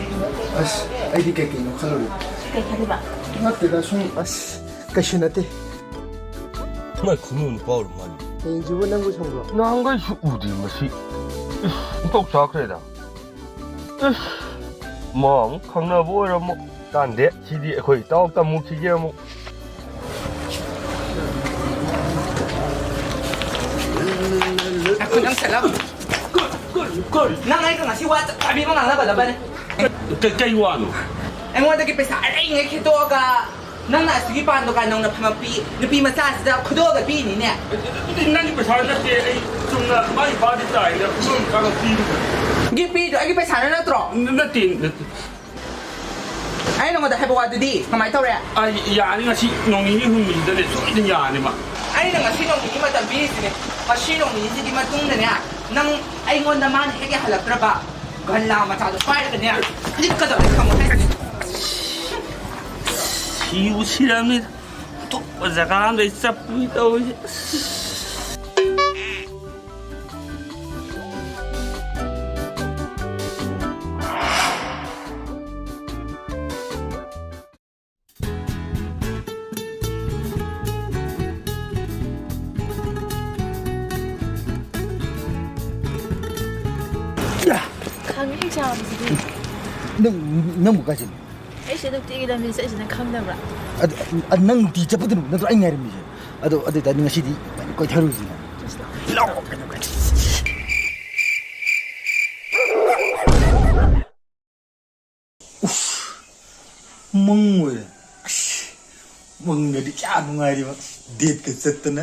ꯑꯁ ꯑꯩꯗꯤ ꯀꯩꯀꯩꯅꯣ ꯈꯜꯂꯨꯔꯦ ꯀꯩ ꯈꯜꯂꯤꯕ ꯅꯠꯇꯦꯗ ꯁꯨꯝ ꯑꯁ ꯀꯩꯁꯨ ꯅꯠꯇꯦ ꯃꯥꯏ ꯈꯨꯅꯨ ꯅꯨꯄꯥ ꯑꯣꯏꯔ ꯃꯥꯜꯂꯤ ꯍꯌꯦꯡꯁꯤꯕꯨ ꯅꯪꯕꯨ ꯁꯪꯕ꯭ꯔꯣ ꯅꯍꯥꯟꯈꯩꯁꯨ ꯎꯗꯦ ꯃꯁꯤ ꯏꯟꯊꯣꯛ ꯆꯥꯈ꯭ꯔꯦꯗ ꯃꯥ ꯑꯃꯨꯛ ꯈꯪꯅꯕ ꯑꯣꯏꯔꯝꯃꯣ ꯀꯥꯟꯗꯦ ꯁꯤꯗꯤ ꯑꯩꯈꯣꯏ ꯏꯇꯥꯎ ꯇꯝꯃꯨꯈꯤꯒꯦ ꯑꯃꯨꯛ Ako nang salam. Nangay ka nga si Wat, sabi mo nga nga ba laban? ꯀꯩ ꯋꯥꯅꯣ ꯑꯩꯉꯣꯟꯗꯒꯤ ꯄꯩꯁꯥ ꯑꯔꯩꯉꯩ ꯈꯤꯇꯣꯛꯑꯒ ꯅꯪꯅ ꯑꯁꯤꯒꯤ ꯄꯥꯟꯗꯣ ꯅꯧꯅ ꯐꯝꯃꯛꯄꯤ ꯅꯨꯄꯤ ꯃꯆꯥꯁꯤꯗ ꯈꯨꯗꯣꯛꯑꯒ ꯄꯤꯅꯤꯅꯦ ꯅꯪꯒꯤ ꯄꯩꯁꯥ ꯅꯠꯇꯦ ꯑꯩ ꯆꯨꯝꯅ ꯃꯥꯒꯤ ꯕꯥꯔꯗꯦ ꯇꯥꯏꯗ ꯈꯨꯗꯣꯡ ꯆꯥꯒ ꯄꯤꯕ ꯒꯤꯐ ꯑꯩꯒꯤ ꯄꯩꯁꯥꯅ ꯅꯠꯇ꯭ꯔꯣ ꯅꯠꯇꯦ ꯅꯠꯇꯦ ꯑꯩ ꯅꯉꯣꯟꯗ ꯍꯥꯏꯕ ꯋꯥꯗꯨꯗꯤ ꯀꯃꯥꯏꯅ ꯇꯧꯔꯦ ꯑꯩ ꯌꯥꯅꯤ ꯉꯁꯤ ꯅꯣꯡ ꯅꯤꯅꯤ ꯍꯨꯝꯅꯤꯁꯤꯗꯅꯦ ꯁꯣꯏꯗꯅ ꯌꯥꯅꯤꯕ ꯑꯩꯅ ꯉꯁꯤ ꯅꯣꯡꯃꯒꯤ ꯃꯇꯝ ꯄꯤꯔꯤꯁꯤꯅꯦ ꯉꯁꯤ ꯅꯣꯡꯃꯒꯤꯁꯤꯒꯤ ꯃꯇꯨꯡꯗꯅꯦ ꯅꯪ ꯑꯩꯉꯣꯟꯗ ꯃꯥꯅ ꯍꯦꯛ ꯌꯥꯍꯜꯂꯛꯇ꯭ꯔꯕ ꯒꯜꯂꯥ ꯃꯆꯥꯗꯣ ꯄꯥꯏꯔꯒꯅꯦ ꯂꯤꯠꯀꯗꯧꯔꯦ ꯈꯪꯉꯣ ꯍꯥꯏꯁꯤꯅꯦ 시우 시랍니다. 또 자가한데 잡고 있다 오지. ꯈꯪꯉꯤ ꯆꯥꯕꯁꯤꯗꯤ ꯅꯪ ꯀꯥꯏ ꯑꯩꯁꯦ ꯅꯨꯡꯇꯤꯒꯤ ꯂꯝꯕꯤ ꯆꯠꯂꯤꯁꯤꯅ ꯈꯪꯗꯕ꯭ꯔꯥ ꯅꯪ ꯅꯨꯡꯇꯤ ꯆꯠꯄꯗꯨ ꯅꯠꯇ꯭ꯔꯣ ꯑꯩ ꯉꯥꯏꯔꯝꯃꯤꯁꯦ ꯑꯗꯣ ꯑꯗꯨ ꯑꯣꯏꯇꯥꯔꯗꯤ ꯉꯁꯤꯗꯤ ꯀꯣꯏꯊꯔꯨꯁꯤꯅ ꯃꯪ ꯑꯣꯏꯔꯦ ꯃꯪꯗꯗꯤ ꯀꯌꯥ ꯅꯨꯡꯉꯥꯏꯔꯤꯕ ꯗꯦꯠꯀ ꯆꯠꯇꯅ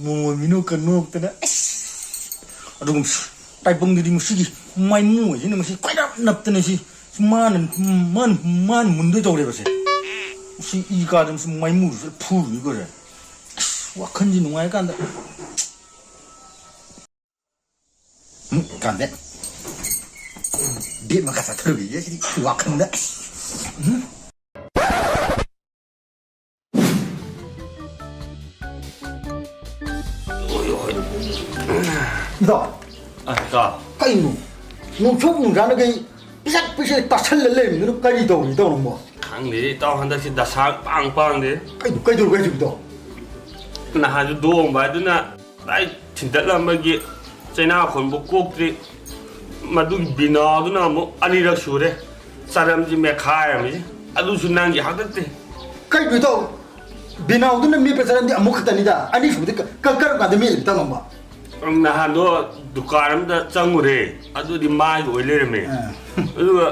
ꯃꯣꯃꯣ ꯃꯤꯅꯣꯛꯀ ꯅꯣꯛꯇꯅ ꯑꯗꯨꯒ ꯇꯥꯏꯕꯪꯗꯗꯤ ꯃꯁꯤꯒꯤ ꯃꯥꯏꯃꯨꯁꯤꯅ ꯃꯁꯤ ꯀꯣꯏꯔꯞ ꯅꯞꯇꯅ ꯁꯤ ꯃꯥꯅ ꯃꯨꯟꯗꯣꯏ ꯇꯧꯔꯦꯕꯁꯦ ꯁꯤ ꯏ ꯀꯥꯗ ꯃꯁꯤ ꯃꯥꯏꯃꯨꯁꯨ ꯐꯨꯔꯨꯏꯀꯣꯁꯦ ꯋꯥꯈꯜꯁꯤ ꯅꯨꯡꯉꯥꯏꯔꯀꯥꯟꯗ ꯀꯥꯟꯗꯦ ꯗꯦꯠ ꯃꯈꯥ ꯆꯠꯊꯔꯨꯈꯤꯒꯦ ꯁꯤꯗꯤ ꯋꯥꯈꯜꯗ ꯏꯗꯣ ꯀꯩꯅꯣ ꯅꯣꯡꯊꯣꯛ ꯅꯨꯡꯖꯥꯅ ꯀꯩ ꯄꯤꯁꯛ ꯄꯤꯁꯛ ꯇꯥꯁꯜꯂ ꯂꯩꯔꯝꯃꯤꯗꯨꯅ ꯀꯔꯤ ꯇꯧꯔꯝꯃꯣ ꯈꯪꯗꯦ ꯏꯇꯥꯎ ꯍꯟꯗꯛꯁꯤ ꯗꯁꯥ ꯄꯥꯡꯗꯦ ꯀꯩꯗꯧꯔꯒꯦ ꯍꯧꯖꯤꯛꯇꯣ ꯅꯍꯥꯟꯁꯨ ꯗꯣꯡꯕ ꯑꯗꯨꯅ ꯑꯩ ꯊꯤꯟꯗꯠꯂꯝꯕꯒꯤ ꯆꯩꯅꯥ ꯈꯣꯟꯕ ꯀꯣꯛꯇ꯭ꯔꯤ ꯃꯗꯨꯒꯤ ꯕꯤꯅꯥꯗꯨꯅ ꯑꯃꯨꯛ ꯑꯅꯤꯔꯛ ꯁꯨꯔꯦ ꯆꯔꯝꯁꯤ ꯃꯦꯠꯈꯥꯏꯔꯝꯃꯤꯁꯦ ꯑꯗꯨꯁꯨ ꯅꯪꯒꯤ ꯍꯥꯛꯇꯛꯇꯦ ꯀꯩꯅꯣ ꯏꯇꯥꯎ ꯕꯤꯅꯥꯎꯗꯨꯅ ꯃꯦꯠꯄ ꯆꯔꯝꯗꯤ ꯑꯃꯨꯛ ꯈꯛꯇꯅꯤꯗ ꯑꯅꯤꯁꯨꯕꯗꯤ ꯀꯔꯝ ꯀꯥꯟꯗ ꯃꯦꯠꯂꯤꯕ ꯇꯝꯃꯝꯕ ꯅꯍꯥꯟꯗꯣ ꯗꯨꯀꯥꯟ ꯑꯃꯗ ꯆꯪꯉꯨꯔꯦ ꯑꯗꯨꯗꯤ ꯃꯥꯒꯤ ꯑꯣꯏ ꯂꯩꯔꯝꯃꯦ ꯑꯗꯨꯒ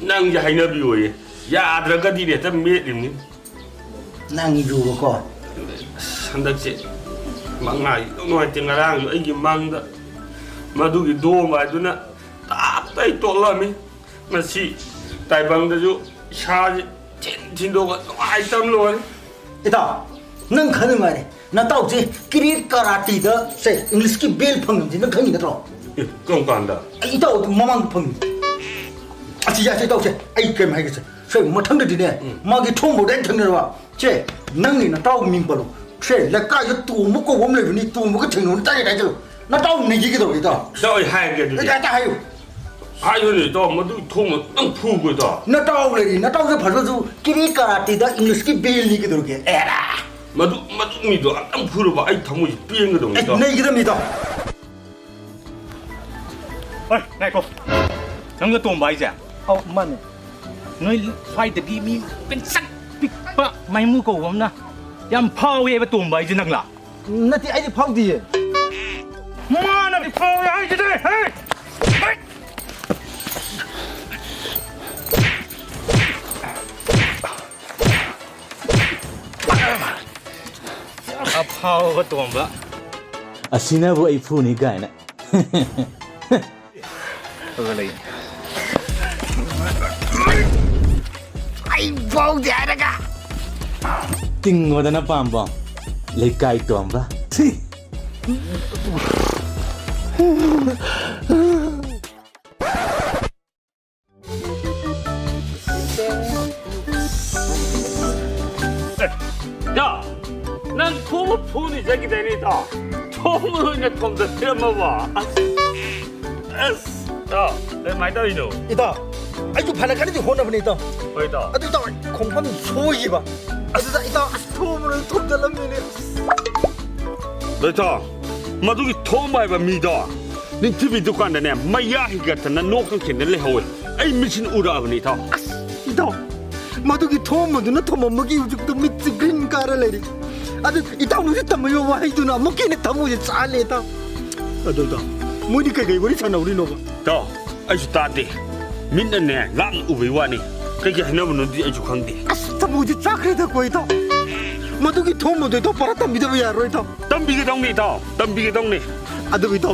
ꯅꯪꯁꯦ ꯍꯩꯅꯕꯤꯌꯣꯌꯦ ꯌꯥꯗ꯭ꯔꯒꯗꯤ ꯍꯦꯛꯇ ꯃꯦꯠꯂꯤꯕꯅꯤ ꯅꯪꯖꯨꯕꯀꯣ ꯍꯟꯗꯛꯁꯦ ꯃꯪꯉꯥꯏ ꯅꯨꯡꯉꯥꯏꯇꯦ ꯉꯔꯥꯡꯁꯨ ꯑꯩꯒꯤ ꯃꯪꯗ ꯃꯗꯨꯒꯤ ꯗꯣꯝꯕ ꯍꯥꯏꯗꯨꯅ ꯇꯥꯞꯇꯩ ꯇꯣꯛꯂꯝꯃꯤ ꯉꯁꯤ ꯇꯥꯏꯕꯪꯗꯁꯨ ꯏꯁꯥꯁꯦ ꯊꯤꯟꯗꯣꯛꯑꯒ ꯅꯨꯡꯉꯥꯏꯇꯕ ꯂꯣꯏꯔꯦ ꯏꯇꯥꯎ ꯅꯪ ꯈꯪꯉꯤ ꯃꯥꯔꯦ ꯅꯇꯥꯎꯁꯦ ꯀꯤꯔꯤꯠ ꯀꯥꯔꯥꯇꯤꯗ ꯁꯦ ꯏꯪꯂꯤꯁꯀꯤ ꯕꯦꯜ ꯐꯪꯉꯝꯁꯤ ꯅꯪ ꯈꯪꯉꯤ ꯅꯠꯇ꯭ꯔꯣ ꯀꯔꯝ ꯀꯥꯟꯗ ꯑꯩ ꯏꯇꯥꯎ ꯃꯃꯥꯡꯗ ꯐꯪꯉꯤ ꯑꯁꯤ ꯌꯥꯁꯦ ꯏꯇꯥꯎꯁꯦ ꯑꯩ ꯀꯩꯝ ꯍꯥꯏꯒꯦꯁꯦ ꯁꯦ ꯃꯊꯪꯗꯗꯤꯅꯦ ꯃꯥꯒꯤ ꯊꯣꯡꯕꯧꯗ ꯍꯦꯛ ꯊꯪꯅꯔꯕ ꯁꯦ ꯅꯪꯒꯤ ꯅꯇꯥꯎ ꯃꯤꯡ ꯄꯜꯂꯨ เช่แล้วก็ยังตัวมุกก็วมเลยวันนี้ตัวมุกก็ถึงหนุนใจไหนจะน่าเต้าหนีกี่ตัวอีกต่อ เจ้าไอ้ให้กันดิ แล้วจะให้อยู่ ให้อยู่นี่ต้องมาดูทุ่งต้องพูดกันต่อ น่าเต้าเลยน่าเต้าจะผ่านว่าดูกิริกาติดอังกฤษกี่เบลนี่กี่ตัวแกเอ๊ะ มาดูมีตัวต้องพูดว่าไอ้ทั้งหมดเปลี่ยนกันตรง ไอ้ นี้ต่อ นี่กี่ตัวมีต่อ เฮ้ยนายกบนั่งก็ตัวใบจ้ะ เอามัน น้อยไฟตะกี้มีเป็นสักปิ๊กปะไม่มูกผมนะยำพ่อเวไปตัวใบจะนั่งล่ะ นั่นที่ไอ้ที่พักดี มาหน่อยพ่อไอ้จะได้เฮ้ยเอาพ่อก็ตัวบ้า อาศินะบ่ไอ้ฟูนี่กันนะ อะไร ติงวัดนะปามบองเลยไกลตัวบ้าที่ 야, 난 폰이 저기 되니다. 통으로 이제 컴퓨터 틀어먹어. 야, 내 많이 따위노. อีต่อไอ้จุพันกันที่คนน่ะนี่ต่อ 어디다? อ่ะต่อคงมันช่วยป่ะอ่ะต่ออีต่อทุ่มมันทุ่มจะล้มนี่ 너다, 마두기 토마이바 미다. 닌 TV 두칸에 마야히 같은 난 녹슨 캔들레 하고. 아이 미친 우라브니다. อีต่อมาตุกี้ทุ่มมันดูนะทุ่มมันกี่อยู่จุดมิดกรีนการอะไรดิอ่ะอีต่อมันจะทำยังไงดูนะมันกี่เนี่ยทำมันจะจ่ายเลยต่ออ่ะต่อมึงนี่ใครวันนี้ฉันเอาดิโน่ป่ะ 더, 아주 따뜻해. 민다네, 난 우비와니. 그게 하나만 어디 아주 강대. ทำมันจะจ่ายเลยต่อกูอีต่อมาตุกี้ทุ่มมันดูต่อปาร์ตมิดไม่ยากเลยต่อ 덤비게 동네 더, 덤비게 동네. อ่ะดูอีต่อ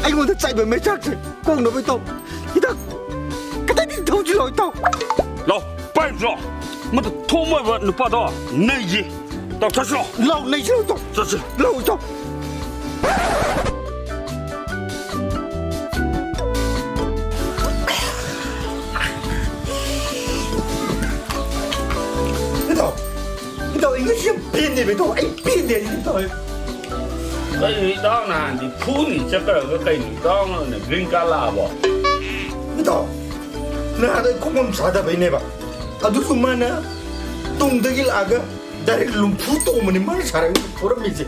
ไอ้คนที่ใจแบบไม่ชักใช่กงหนูอีต่ออีต่อก็ได้ที่ทุ่มจุดเลยต่อ 너 빨리 줘. 뭐또 토마이바 누빠도 내지. 너 자수. เราในชื่อต่อ 자수. เราต่ออีต่ออีกที่ปีนเนี่ยไปต่อไอ้ปีนเนี่ยต่อ cái đó là thì phun thì chắc là cái đó là green cala bỏ. Ito, na kung mamsada ba yun ba? Ado sumana, tung dagil aga, dahil lumputo mo ni Mari sarang pura misi.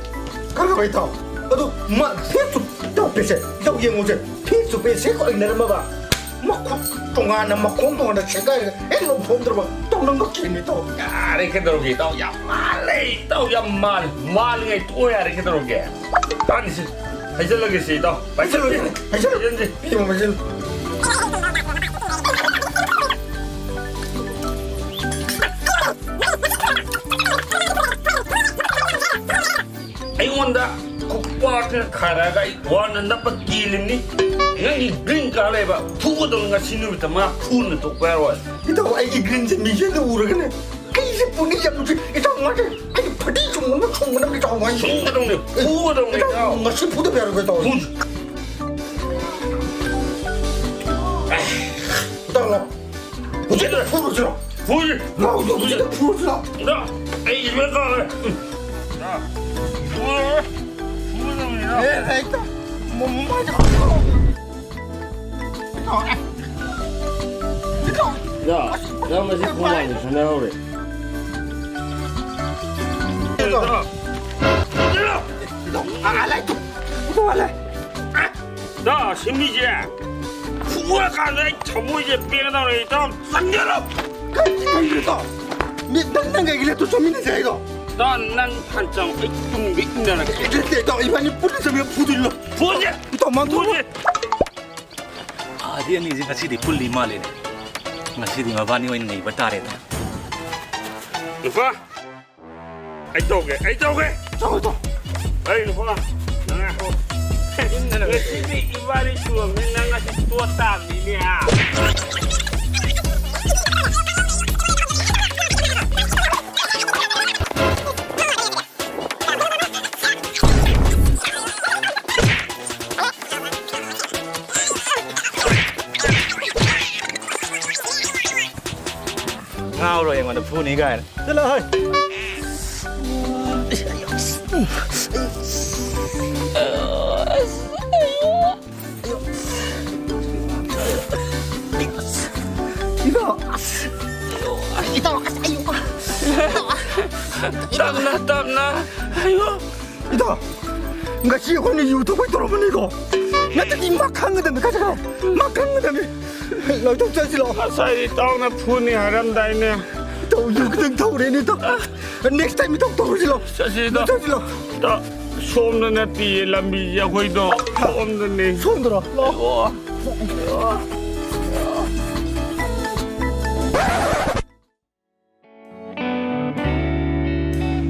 Kaka ba ito? Ado, piso, ito pese, ito yung usi, piso pese ko ay narama ba? Makutunga na makuntunga na siya kaya, lumpundra ba? Ito nang makin ito. Yari ka daw kita, yamali, tao yamal, mali ngay to yari ka daw kaya. Tani si, ay siya lagi siya ito. Ay siya lagi, ay siya lagi. Hindi mo masin. Ay wanda, kupat na karaga, wala na pagkilim ni. Ngayon green cala ba? Puko daw nga sinubita mga puno to pero. Ito ay green sa misya na ura ka na. Kaya siya po niya mo siya, ito nga siya, ay pati sumuna na ito nga siya. Sunga daw ni, puko daw ni. Ito nga siya po na pero ka ito. Puno. Ito nga. Puno sila, puno sila. Puno. Puno sila, puno sila. 나, 에이 왜 가? 나, 부모님이랑. 에, ito. Mo 맞아. 야, 나 맛이 고마워. 전화오래. Ito. Alay to. Ito alay. 나 신미지. 부모가 가서 저거 이제 빼나오래. 좀 상렬어. Kayo ito. Ni dan kay gila to sumin sa ito. 난난 한장 좀 믿는다. Ito iba ni pulis sa mga pudil. 부모지. Ito mantu. Adi ang isip kasi di puli mali ni. Ngasi di mabani mo ngay batare na. 누가? 아이 또게, 아이 또게. Ito. 아이 누가? 나가 호. 왜 집이 이발이 주워 맨날 같이 뚜었다 미냐. Ngao rồi mà nó phu ní cái. Dala hoy. 땀나. 아이고. 이다. ngasi ko ni yu to ko to ni ko. Na ta ni makhang da me ka ka. Makhang da me. Lo to cha si lo. Sai tao na phuni haram dai ne. To yu ka to re ni to. Next time to si lo. Sai da. To si lo. Da som na ti lambi ya khoi do. Som na ni. Som da lo.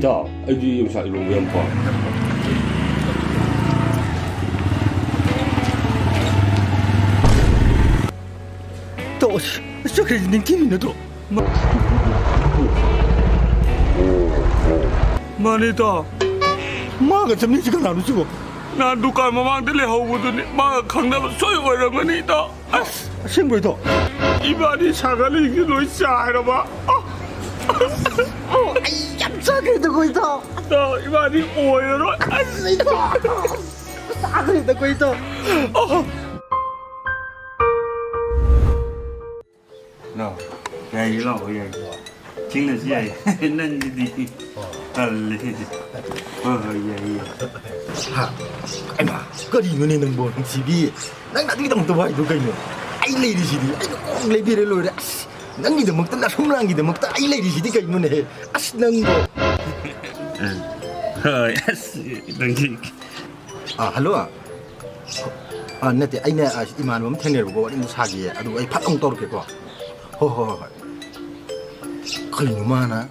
자, 아이디 영사 이로 왼파. To so ke ni ki ni to. 마니다. Ma ga cham ni chi ka na lu chi ko. 나 두칸 마망데 레하고더니 마 강남 소유 오라마니다. Sing bo to. 이발이 사갈이 이게 너 샤이라 봐. Ai yam sa ke to ko to. 나 이발이 오여로. Ai to. Sa ke to ko to. 너, 야 이리 와, 야 이리 와. 찍는 지야, 난 이디. 알레. 야. Ha. Ai ma, ko di ni nang bo chi bi. Nang na ti tong to ba do kai no. Ai le di si di. Ai ko le bi re lo re. Nang ni de mak ta na sum lang gi de mak ta ai le di si di kai no ne. As nang go. yes, 넌지. Ah, hello. Ah, nete ai ne iman bam theng ne ro ni mu sa gi adu ai phat ong tor ke ko. Ho. Kai nu ma na.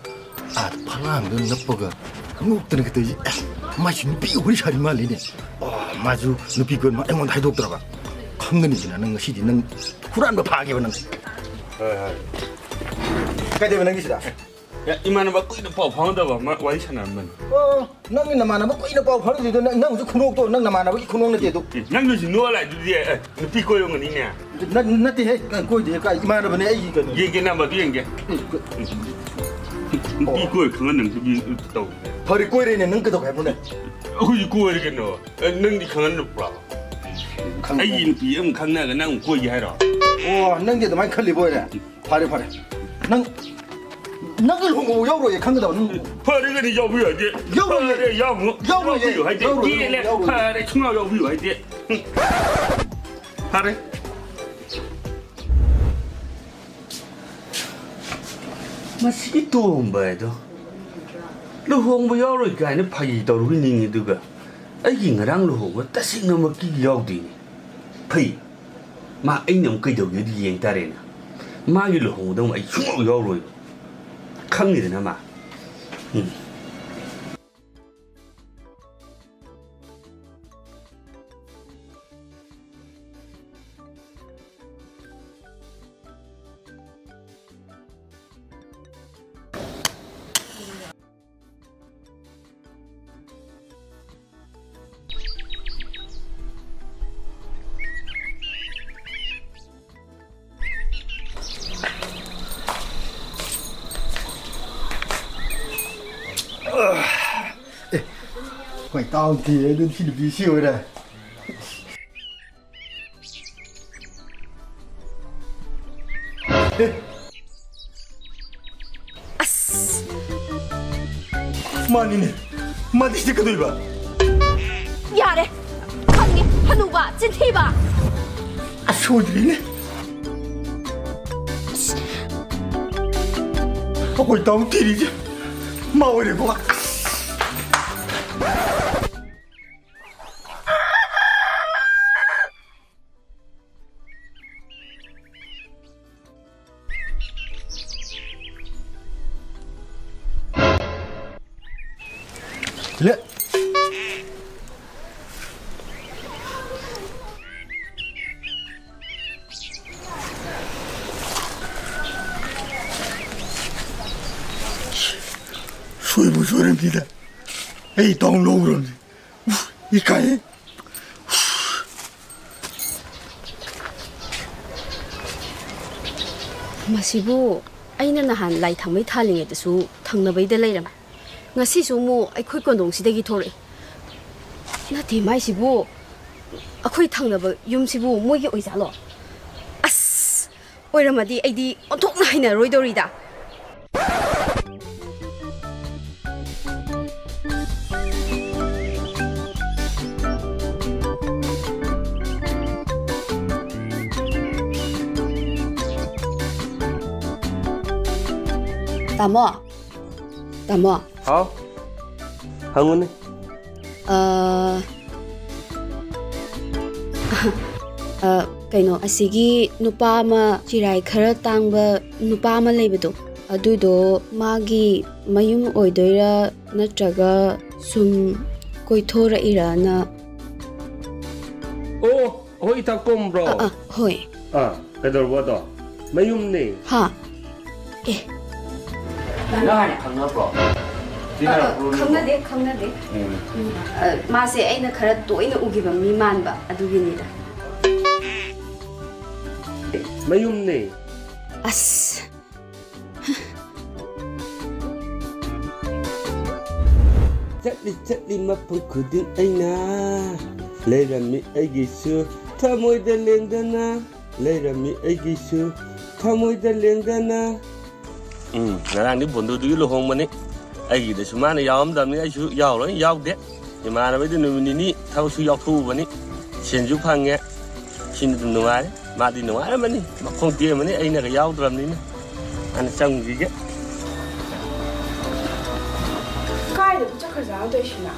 Ah, phalang de nap ga. Nuk te ne ke te ji. Ma shi ni pi uri shari ma le ne. Oh, ma ju nu pi gon ma ai mon dai dok tra ba. Khang ne ni na nang si di nang kuran ba pha ge ba nang. Kai de ba nang gi da. 야 이만한 바 꾸이는 법 방어다 봐. 완전 안 만. Nang ni na ma na ba ko ina pa phar di do nang ju khunok to nang na ma na ba ki khunok ne te do. 냥도지 누워라 두디에. 피 거용 거니냐. Na te he ko de ka iman ba ne ai ga ne. 얘기 나봐 뒤엔게. 피 거에 그거는 두기 또. Phari ko re ne nang ka do ba ne. 어이 거에 너. 능디 강한 로 봐. 아이 피 강나가 난 거기 해라. Oh, nang de mai khali boy ne. Phare. Nang nang il hongo yau ro ye khang da nang. 파리가要不要的？要不还得，第二嘞，파리冲要不要还得？파리。마시 또 엄바에도. 너 홍보 야로 가는 파기 더 루닝이 두가. 아이 거랑 로 홍보 다시 너무 끼 야우디. 파이. 마 아이놈 그저 여기 연다래나. 마기 로 홍도 아이 총 야로. 강리는 아마. Quay tao thì đơn xin được đi siêu đây. Mani ne? Mani işte kadar ba. 야래 강니 한우바 찐티바 Aşodri ne? Quay tao thì đi chứ. Mau để qua. Lệ. Soybu soyum dida. Ei tong lâu rồi. Ý cái. 마시부 아이는 나한 라이 탕메이 탈링에도수 탕나베이데 레이람 ngasisu mu aikhoi kondongsidagi thore nati mai sibu akhoi thangnaba yumsibu moigi oijalo as oiramadi aidi onthokna haina roidorida Tamo. Tamo. Hao. Hangun. Kaino asigi nupa ama chirai khara tangba nupa ama leibado adudo magi mayum oidoira natraga sum koithora irana Oh, hoi takom bro. Hoi. Kadar wado. Mayum ne. Ha. Nah, khangna bro. Khangnade. Mase aina khara toina ugiba mi manba aduginida. Mayum ne. As. Chatli mapang khuding aina. Leirami aigisu thamoida lengdana. Leirami aigisu thamoida lengdana. Ngarang ni bondu du lo hong mani. Aigi de sumana yawam damni ai su yaw lo yaw de. Imana bai de numini ni thau su yaw thu bani. Senju phangye. Sin du nuai. Ma di nuai mani. Ma khong tie mani aina ga yaw dram ni na. An chang gi ge. Kai da buta kaza da shi na.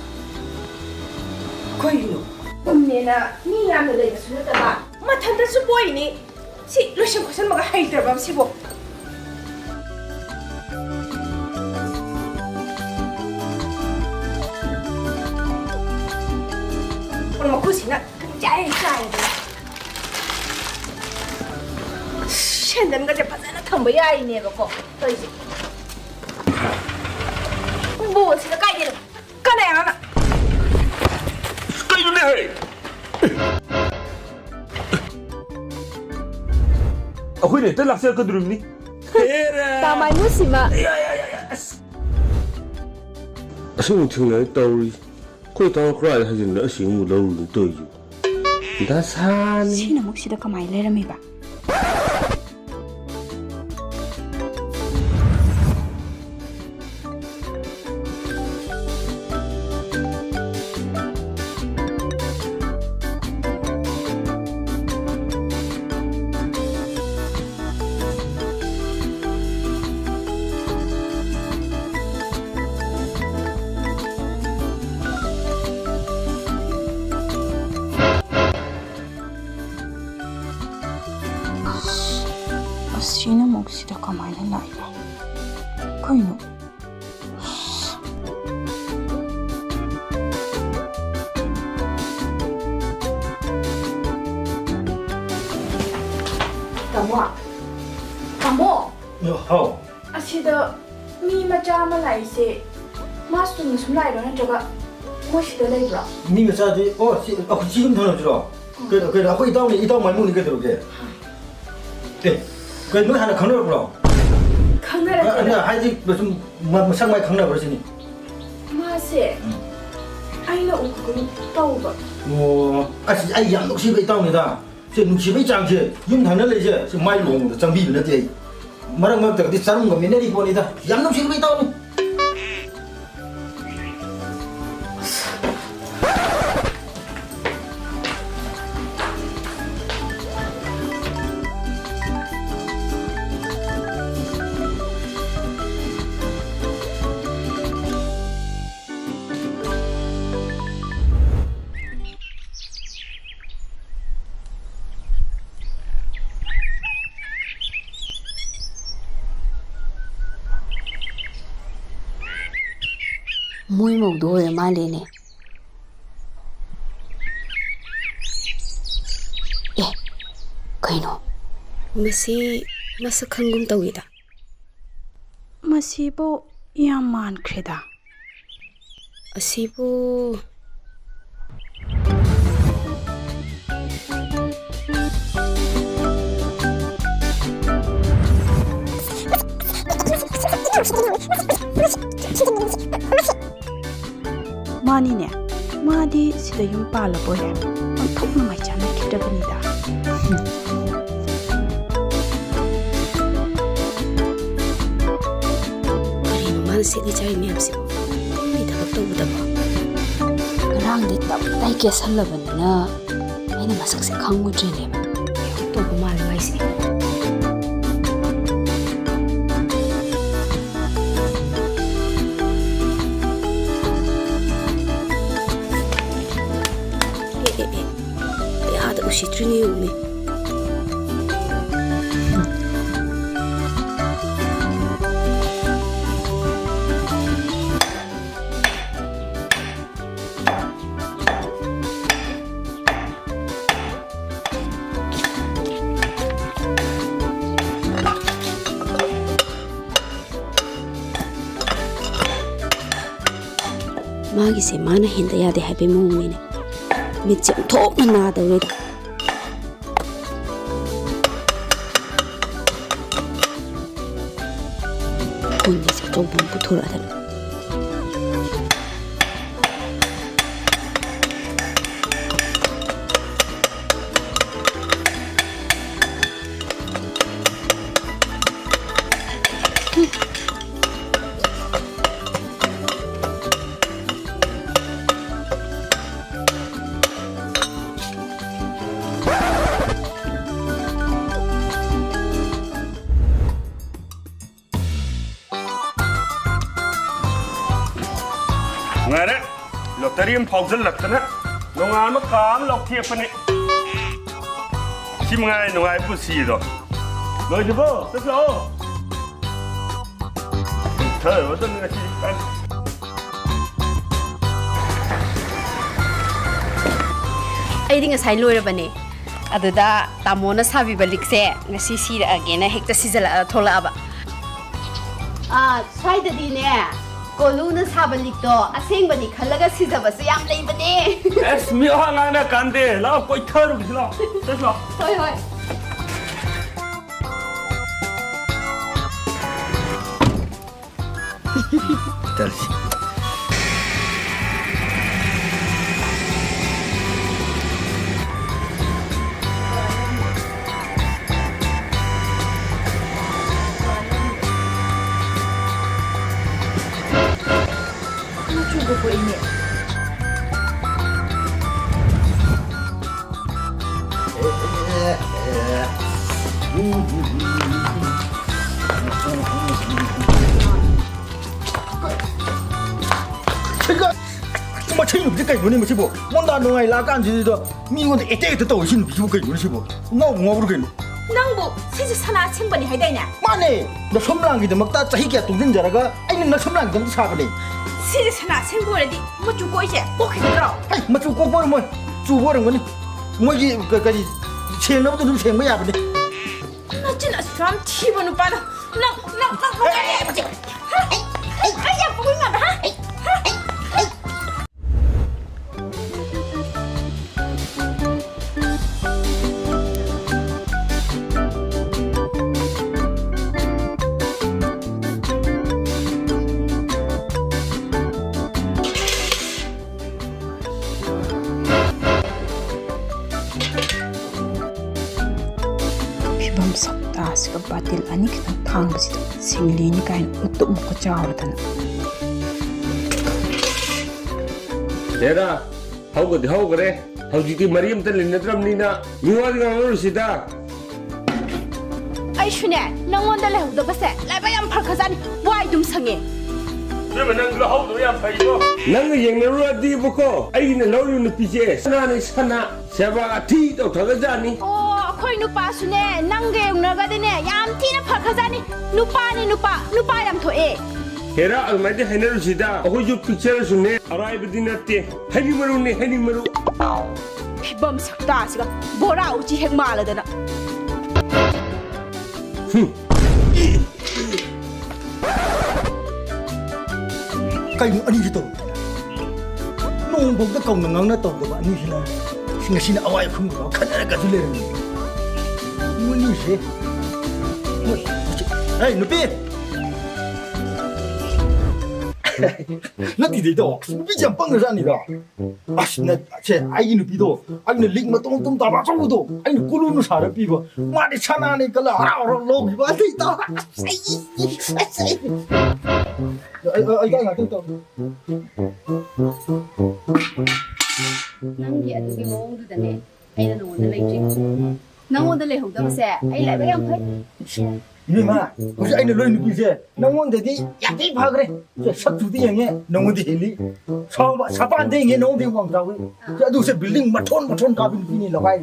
Koino. Umne na ni ya na da su da ba. Matan da su boy ne. Si lo shin kusan maga haidar ba si bo. Mà cô xin ạ, chạy chạy rồi. Hiện tại mình phải nó thầm với ai nè bà cô. Tôi gì? Bố xin nó cay đi rồi. Cái này mà. Cay nó này. Aku ni terlak saya ke drum ni. Tao mày muốn gì mà? Asung thing nai tauri. Koi tao krai ha jin la sing mu lo lu to yu. Da san. Sina muk sida kamai le rami ba. Sina muk sida kamai le lai ba. Koino. Tamo. Hao. Asida mi macha ma lai se. Mas tu sum lai ro na joga. Mo sida lai bra. Mi macha de aku 지금 전화 주라. 그래 aku 이따 말문 이게 들어게. 그 너 하나 강나 보라. 강나라. 나 하지 무슨 상마이 강나 버리니. 마세. 아이나 오고 떠오가. 뭐 아시 아이 양 녹시베 이따입니다. 제 녹시베 장제 용탄을 내제 저 마이 롱도 장비는 데. 말은 뭐 저기 사는 거 맨날이 보니다. 양 녹시베 이따오니. Mui mộc đồ ở mà lên nè. Cái nó, masa khăn gum tàu vậy ta. Masibo yaman kreda. Asibo. ꯁꯤꯗ ꯌꯨꯝ ꯄꯥꯜꯂꯕꯣꯏꯔꯦ ꯑꯣꯟꯊꯣꯛꯅꯉꯥꯏ ꯆꯥꯟꯅꯈꯤꯗ꯭ꯔꯕꯅꯤꯗ ꯀꯔꯤꯅꯣ ꯃꯥꯅ ꯁꯦꯠꯂꯤ ꯆꯥꯔꯤ ꯃꯌꯥꯝꯁꯤꯕꯨ ꯃꯤ ꯊꯕꯛ ꯇꯧꯕꯗꯕꯣ ꯉꯔꯥꯡꯗꯤ ꯇꯞꯇꯥꯏ ꯀꯦꯁꯜꯂꯕꯅꯤꯅ ꯑꯩꯅ ꯃꯁꯛꯁꯦ ꯈꯪꯉꯨꯗ꯭ꯔꯤꯅꯦꯕ ꯌꯥꯝ ꯇꯧꯕ ꯃꯥꯜꯂꯦ ꯃꯥꯏꯁꯦ 아다 우시트리니 오네 마기세 마나 힌다 야데 하베 모음이네 밑지 엄청나 나다우레다 본디서 조금부 돌아다녀 ngare lottery am phawjal laktana nongal ma kam lok thiep pani simngai nongai pu si do loi dibo tatlo thai wadan nga si kan ꯑꯩꯗꯤ ꯉꯁꯥꯏ ꯂꯣꯏꯔꯕꯅꯦ ꯑꯗꯨꯗ ꯇꯥꯃꯣꯅ ꯁꯥꯕꯤꯕ ꯂꯤꯛꯁꯦ ꯉꯁꯤ ꯁꯤꯔꯛꯑꯒꯦꯅ ꯍꯦꯛꯇ ꯁꯤꯖꯜꯂꯛꯑ ꯊꯣꯛꯂꯛꯑꯕ ꯁ꯭ꯋꯥꯏꯗꯗꯤꯅꯦ ꯀꯣꯂꯨꯅ ꯁꯥꯕ ꯂꯤꯛꯇꯣ ꯑꯁꯦꯡꯕꯅꯤ ꯈꯜꯂꯒ ꯁꯤꯖꯕꯁꯨ ꯌꯥꯝ ꯂꯩꯕꯅꯦ es mi ha ngana kande la koi tharu bislo tatlo ꯍꯣꯏ ꯍꯣꯏ Tarsi. ꯃꯆꯨꯒ ꯄꯣꯛꯏꯅꯦ 제가 정말 제 놈이 까지 뭐니 뭐지 뭐 뭔가 너가 라간지도 미군데 에테에테 또 오신 비고 까지 뭐지 뭐 나뭐 모르겠노 ꯅꯪꯕꯨ ꯁꯤꯁꯦ ꯁꯅꯥ ꯁꯦꯝꯕꯅꯤ ꯍꯥꯏꯗꯥꯏꯅꯦ 마네 너 섬랑기ꯗꯃꯛꯇ 자기 ꯀꯌꯥ ꯇꯨꯡꯁꯤꯟꯖꯔꯒ ꯑꯩꯅ 너 섬랑기ꯗꯃꯛꯇ 사ꯕꯅꯤ ꯁꯤꯁꯦ ꯁꯅꯥ ꯁꯦꯝꯕ ꯑꯣꯏꯔꯗꯤ ꯃꯆꯨ ꯀꯣꯏꯁꯦ ꯀꯣꯛꯈꯤꯒꯗ꯭ꯔꯣ ꯍꯩ ꯃꯆꯨ ꯀꯣꯛꯄ ꯑꯣꯏꯔꯝꯃꯣꯏ ꯆꯨꯕ ꯑꯣꯏꯔꯝꯒꯅꯤ ꯃꯣꯏꯒꯤ ꯀꯔꯤ ꯁꯦꯡꯅꯕꯗꯣ ꯑꯗꯨꯝ ꯁꯦꯡꯕ ꯌꯥꯕꯅꯤ ꯅꯆꯤꯟ ꯑꯁꯨꯛ ꯌꯥꯝ ꯊꯤꯕ ꯅꯨꯄꯥꯗꯣ ꯅꯪ ꯑꯩ ꯌꯥꯝ ꯄꯨꯛꯅꯤꯡꯉꯕ ꯍꯥ ꯐꯤꯕꯝ ꯁꯛꯇꯥꯁꯤꯒ ꯕꯥꯇꯤꯜ ꯑꯅꯤ ꯈꯤꯇꯪ ꯊꯥꯡꯕꯁꯤꯗ ꯁꯤꯡꯂꯤꯅꯤ ꯀꯥꯏꯅ ꯎꯇꯨꯞꯃꯨꯛꯀ ꯆꯥꯎꯔꯗꯅ Dera hawgadi hawgare hawjiki mariam ta linnadrabnina miwadi ngarusida ꯑꯩꯁꯨꯅꯦ ꯅꯪꯉꯣꯟꯗ ꯂꯩꯍꯧꯗꯕꯁꯦ ꯂꯥꯏꯕꯛ ꯌꯥꯝ ꯐꯔꯈꯖꯥꯠꯅꯤ ꯋꯥꯏ ꯑꯗꯨꯝ ꯁꯪꯉꯦ Dema nang lahawdo ya phaido nang yengnarudi buko aina lawyu nupije sanani sana seba athi to thagajani ꯑꯣ ꯑꯩꯈꯣꯏ ꯅꯨꯄꯥꯁꯨꯅꯦ ꯅꯪꯒ ꯌꯧꯅꯔꯒꯗꯤꯅꯦ ꯌꯥꯝ ꯊꯤꯅ ꯐꯈ꯭ꯔꯖꯥꯠꯅꯤ ꯅꯨꯄꯥꯅꯤ ꯅꯨꯄꯥ ꯌꯥꯝ ꯊꯣꯛꯑꯦ Hera almaidi hainarusida ahoju picture sune araibadi natte hani maru ꯐꯤꯕꯝ ꯁꯛꯇꯥꯁꯤꯒ ꯕꯣꯔꯥ ꯎꯆꯤ ꯍꯦꯛ ꯃꯥꯜꯂꯗꯅ ꯀꯩꯅꯣ ꯑꯅꯤꯁꯤ ꯇꯧ ꯅꯣꯡꯐꯥꯎꯗ ꯀꯧꯅ ꯉꯥꯡꯅ ꯇꯧꯗꯕ ꯑꯅꯤꯁꯤꯅ ꯉꯁꯤꯅ ꯑꯋꯥꯏ ꯈꯨꯝꯒ ꯈꯠꯅꯔꯒꯁꯨ ꯂꯩꯔꯝꯃꯤ ꯃꯅꯤꯁꯦ ꯑꯩ ꯅꯨꯄꯤ ꯅꯠꯇꯤꯗꯩꯗꯣ ꯅꯨꯄꯤꯁꯦ ꯌꯥꯝ ꯄꯪꯈ꯭ꯔꯖꯥꯠꯅꯤꯗ ꯑꯁ ꯁꯦ ꯑꯩꯒꯤ ꯅꯨꯄꯤꯗꯣ ꯑꯩꯅ ꯂꯤꯛ ꯃꯇꯣꯡ ꯇꯨꯝ ꯇꯥꯕ ꯑꯆꯧꯕꯗꯣ ꯑꯩꯅ ꯀꯣꯂꯨꯅ ꯁꯥꯔ ꯄꯤꯕ ꯃꯥꯗꯤ ꯁꯅꯥꯅꯤ ꯀꯜꯂ ꯍꯔꯥꯎ ꯍꯔꯥꯎ ꯂꯧꯈꯤꯕ ꯑꯇꯩꯗ ꯑꯩ ꯉꯥꯛꯇꯪ ꯇꯧ ꯅꯪꯒꯤ ꯑꯗꯨꯒꯤ ꯃꯑꯣꯡꯗꯨꯗꯅꯦ ꯑꯩꯅ ꯅꯉꯣꯟꯗ ꯂꯩꯇ꯭ꯔꯤ ꯅꯉꯣꯟꯗ ꯂꯩꯍꯧꯗꯕꯁꯦ ꯑꯩ ꯂꯥꯏꯕꯛ ꯌꯥꯝ ꯐꯩ 이놈아, 혹시 아이는 너희 누구지? 너무한데디 야디 파그래. 삭주디 형에 너무디 힐리. 사반데 형에 너무디 왕자고. 자도 세 빌딩 마톤 가빈 비니 लगा이.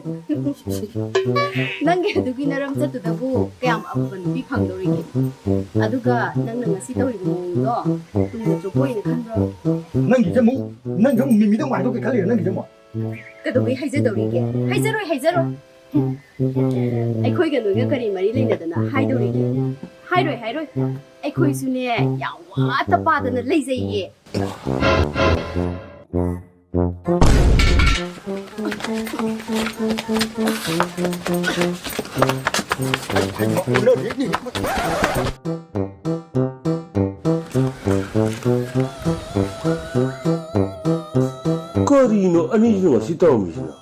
ꯅꯪꯒꯤ ꯑꯗꯨꯒꯤ ꯅꯔꯝꯆꯠꯇꯨꯗꯕꯨ ꯀꯌꯥꯝ ꯑꯐꯕ ꯅꯨꯄꯤ ꯐꯪꯗꯧꯔꯤꯒꯦ ꯑꯗꯨꯒ ꯅꯪꯅ ꯉꯁꯤ ꯇꯧꯔꯤꯕ ꯃꯑꯣꯡꯗꯣ ꯇꯨꯡꯗ ꯆꯨꯞꯄ ꯑꯣꯏꯅ ꯈꯟꯕ꯭ꯔꯣ ꯅꯪꯒꯤꯁꯦ ꯃꯨꯛ ꯅꯪꯁꯨ ꯃꯤꯃꯤꯗ ꯍꯥꯏꯗꯣꯛꯀꯦ ꯈꯜꯂꯤꯔ ꯅꯪꯒꯤꯁꯦ ꯃꯨꯛ ꯀꯩꯗꯧꯕꯩ ꯍꯥꯏꯖꯗꯧꯔꯤꯒꯦ ꯍꯥꯏꯖꯔꯣꯏ ꯑꯩꯈꯣꯏꯒ ꯅꯣꯏꯒ ꯀꯔꯤ ꯃꯔꯤ ꯂꯩꯅꯗꯅ ꯍꯥꯏꯗꯧꯔꯤꯒꯦ ꯍꯥꯏꯔꯣꯏ ꯑꯩꯈꯣꯏꯁꯨꯅꯦ ꯌꯥꯝ ꯋꯥꯠꯇ ꯄꯥꯗꯅ ꯂꯩꯖꯩꯌꯦ ꯀꯔꯤꯅꯣ ꯑꯅꯤꯁꯤꯅ ꯉꯁꯤ ꯇꯧꯔꯝꯃꯤꯁꯤꯅ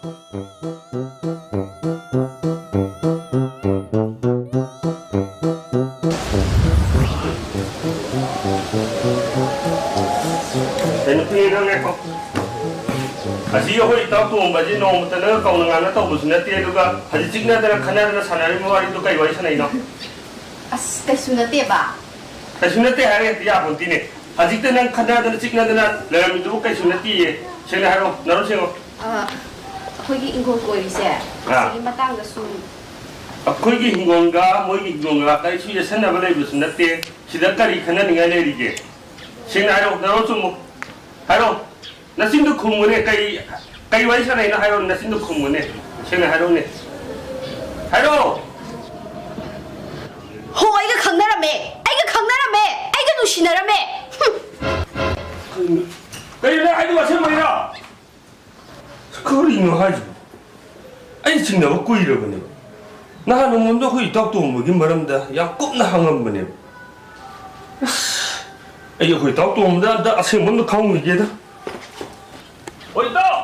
ꯑꯁꯤ ꯑꯩꯈꯣꯏ ꯏꯇꯥꯎ ꯇꯣꯡꯕꯁꯤ ꯅꯣꯡꯃꯇꯅ ꯀꯧꯅ ꯉꯥꯡꯅ ꯇꯧꯕꯁꯨ ꯅꯠꯇꯦ ꯑꯗꯨꯒ ꯍꯧꯖꯤꯛ ꯆꯤꯛꯅꯗꯅ ꯈꯟꯅꯗꯅ ꯁꯥꯟꯅꯔꯤꯕ ꯋꯥꯔꯤꯗꯨ ꯀꯩ ꯋꯥꯔꯤ ꯁꯥꯟꯅꯩꯅꯣ ꯑꯁ ꯀꯩꯁꯨ ꯅꯠꯇꯦꯕ ꯀꯩꯁꯨ ꯅꯠꯇꯦ ꯍꯥꯏꯔꯒꯗꯤ ꯌꯥꯄꯣꯟꯇꯤꯅꯦ ꯍꯧꯖꯤꯛꯇ ꯅꯪ ꯈꯟꯅꯗꯅ ꯆꯤꯛꯅꯗꯅ ꯂꯩꯔꯝꯃꯤꯗꯨꯕꯨ ꯀꯩꯁꯨ ꯅꯠꯇꯦꯌꯦ ꯁꯦꯡꯅ ꯍꯥꯏꯔꯣ ꯅꯔꯣ ꯁꯦꯡꯉꯣ ꯑꯩꯈꯣꯏꯒꯤ ꯏꯪꯈꯣꯜ ꯀꯣꯏꯔꯤꯁꯦ ꯁꯤꯒꯤ ꯃꯇꯥꯡꯗ ꯁꯨꯝ ꯑꯩꯈꯣꯏꯒꯤ ꯍꯤꯡꯒꯣꯜꯒ ꯃꯣꯏꯒꯤ ꯍꯤꯡꯒꯣꯜꯒ ꯀꯔꯤꯁꯨ ꯌꯦꯠꯁꯟꯅꯕ ꯂꯩꯕꯁꯨ ꯅꯠꯇꯦ ꯁꯤꯗ ꯀꯔꯤ ꯈꯟꯅꯅꯤꯡꯉꯥꯏ ꯂꯩꯔꯤꯒꯦ ꯁꯦꯡꯅ ꯍꯥꯏꯔꯣ ꯅꯔꯣ ꯆꯨꯝꯃꯣ ꯍꯥꯏꯔꯣ ꯅꯆꯤꯟꯗꯨ ꯈꯨꯝꯃꯨꯅꯦ ꯀꯩ ꯋꯥꯔꯤ ꯁꯥꯟꯅꯩꯅꯣ ꯍꯥꯏꯔꯣ ꯅꯆꯤꯟꯗꯨ ꯈꯨꯝꯃꯨꯅꯦ ꯁꯦꯡꯅ ꯍꯥꯏꯔꯣꯅꯦ ꯍꯥꯏꯔꯣ ꯍꯣ ꯑꯩꯒ ꯈꯪꯅꯔꯝꯃꯦ ꯑꯩꯒ ꯅꯨꯡꯁꯤꯅꯔꯝꯃꯦ ꯀꯩꯅꯣ ꯍꯥꯏꯗꯨ ꯑꯁꯦꯡꯕꯩꯔꯣ ꯀꯔꯤꯅꯣ ꯍꯥꯏꯁꯤꯕꯣ ꯑꯩ ꯆꯤꯡꯅꯕ ꯀꯨꯏꯔꯕꯅꯦꯕ ꯅꯍꯥꯟ ꯅꯣꯡꯃꯗ ꯑꯩꯈꯣꯏ ꯏꯇꯥꯎ ꯇꯣꯡꯕꯒꯤ ꯃꯔꯝꯗ ꯌꯥꯝ ꯀꯨꯞꯅ ꯍꯪꯉꯝꯕꯅꯦꯕ ꯑꯩꯈꯣꯏ ꯏꯇꯥꯎ ꯇꯣꯡꯕꯗ ꯑꯝꯇ ꯑꯁꯦꯡꯕ ꯑꯝꯇ ꯈꯪꯉꯨꯒꯦꯗ ꯍꯣꯏ ꯏꯇꯥꯎ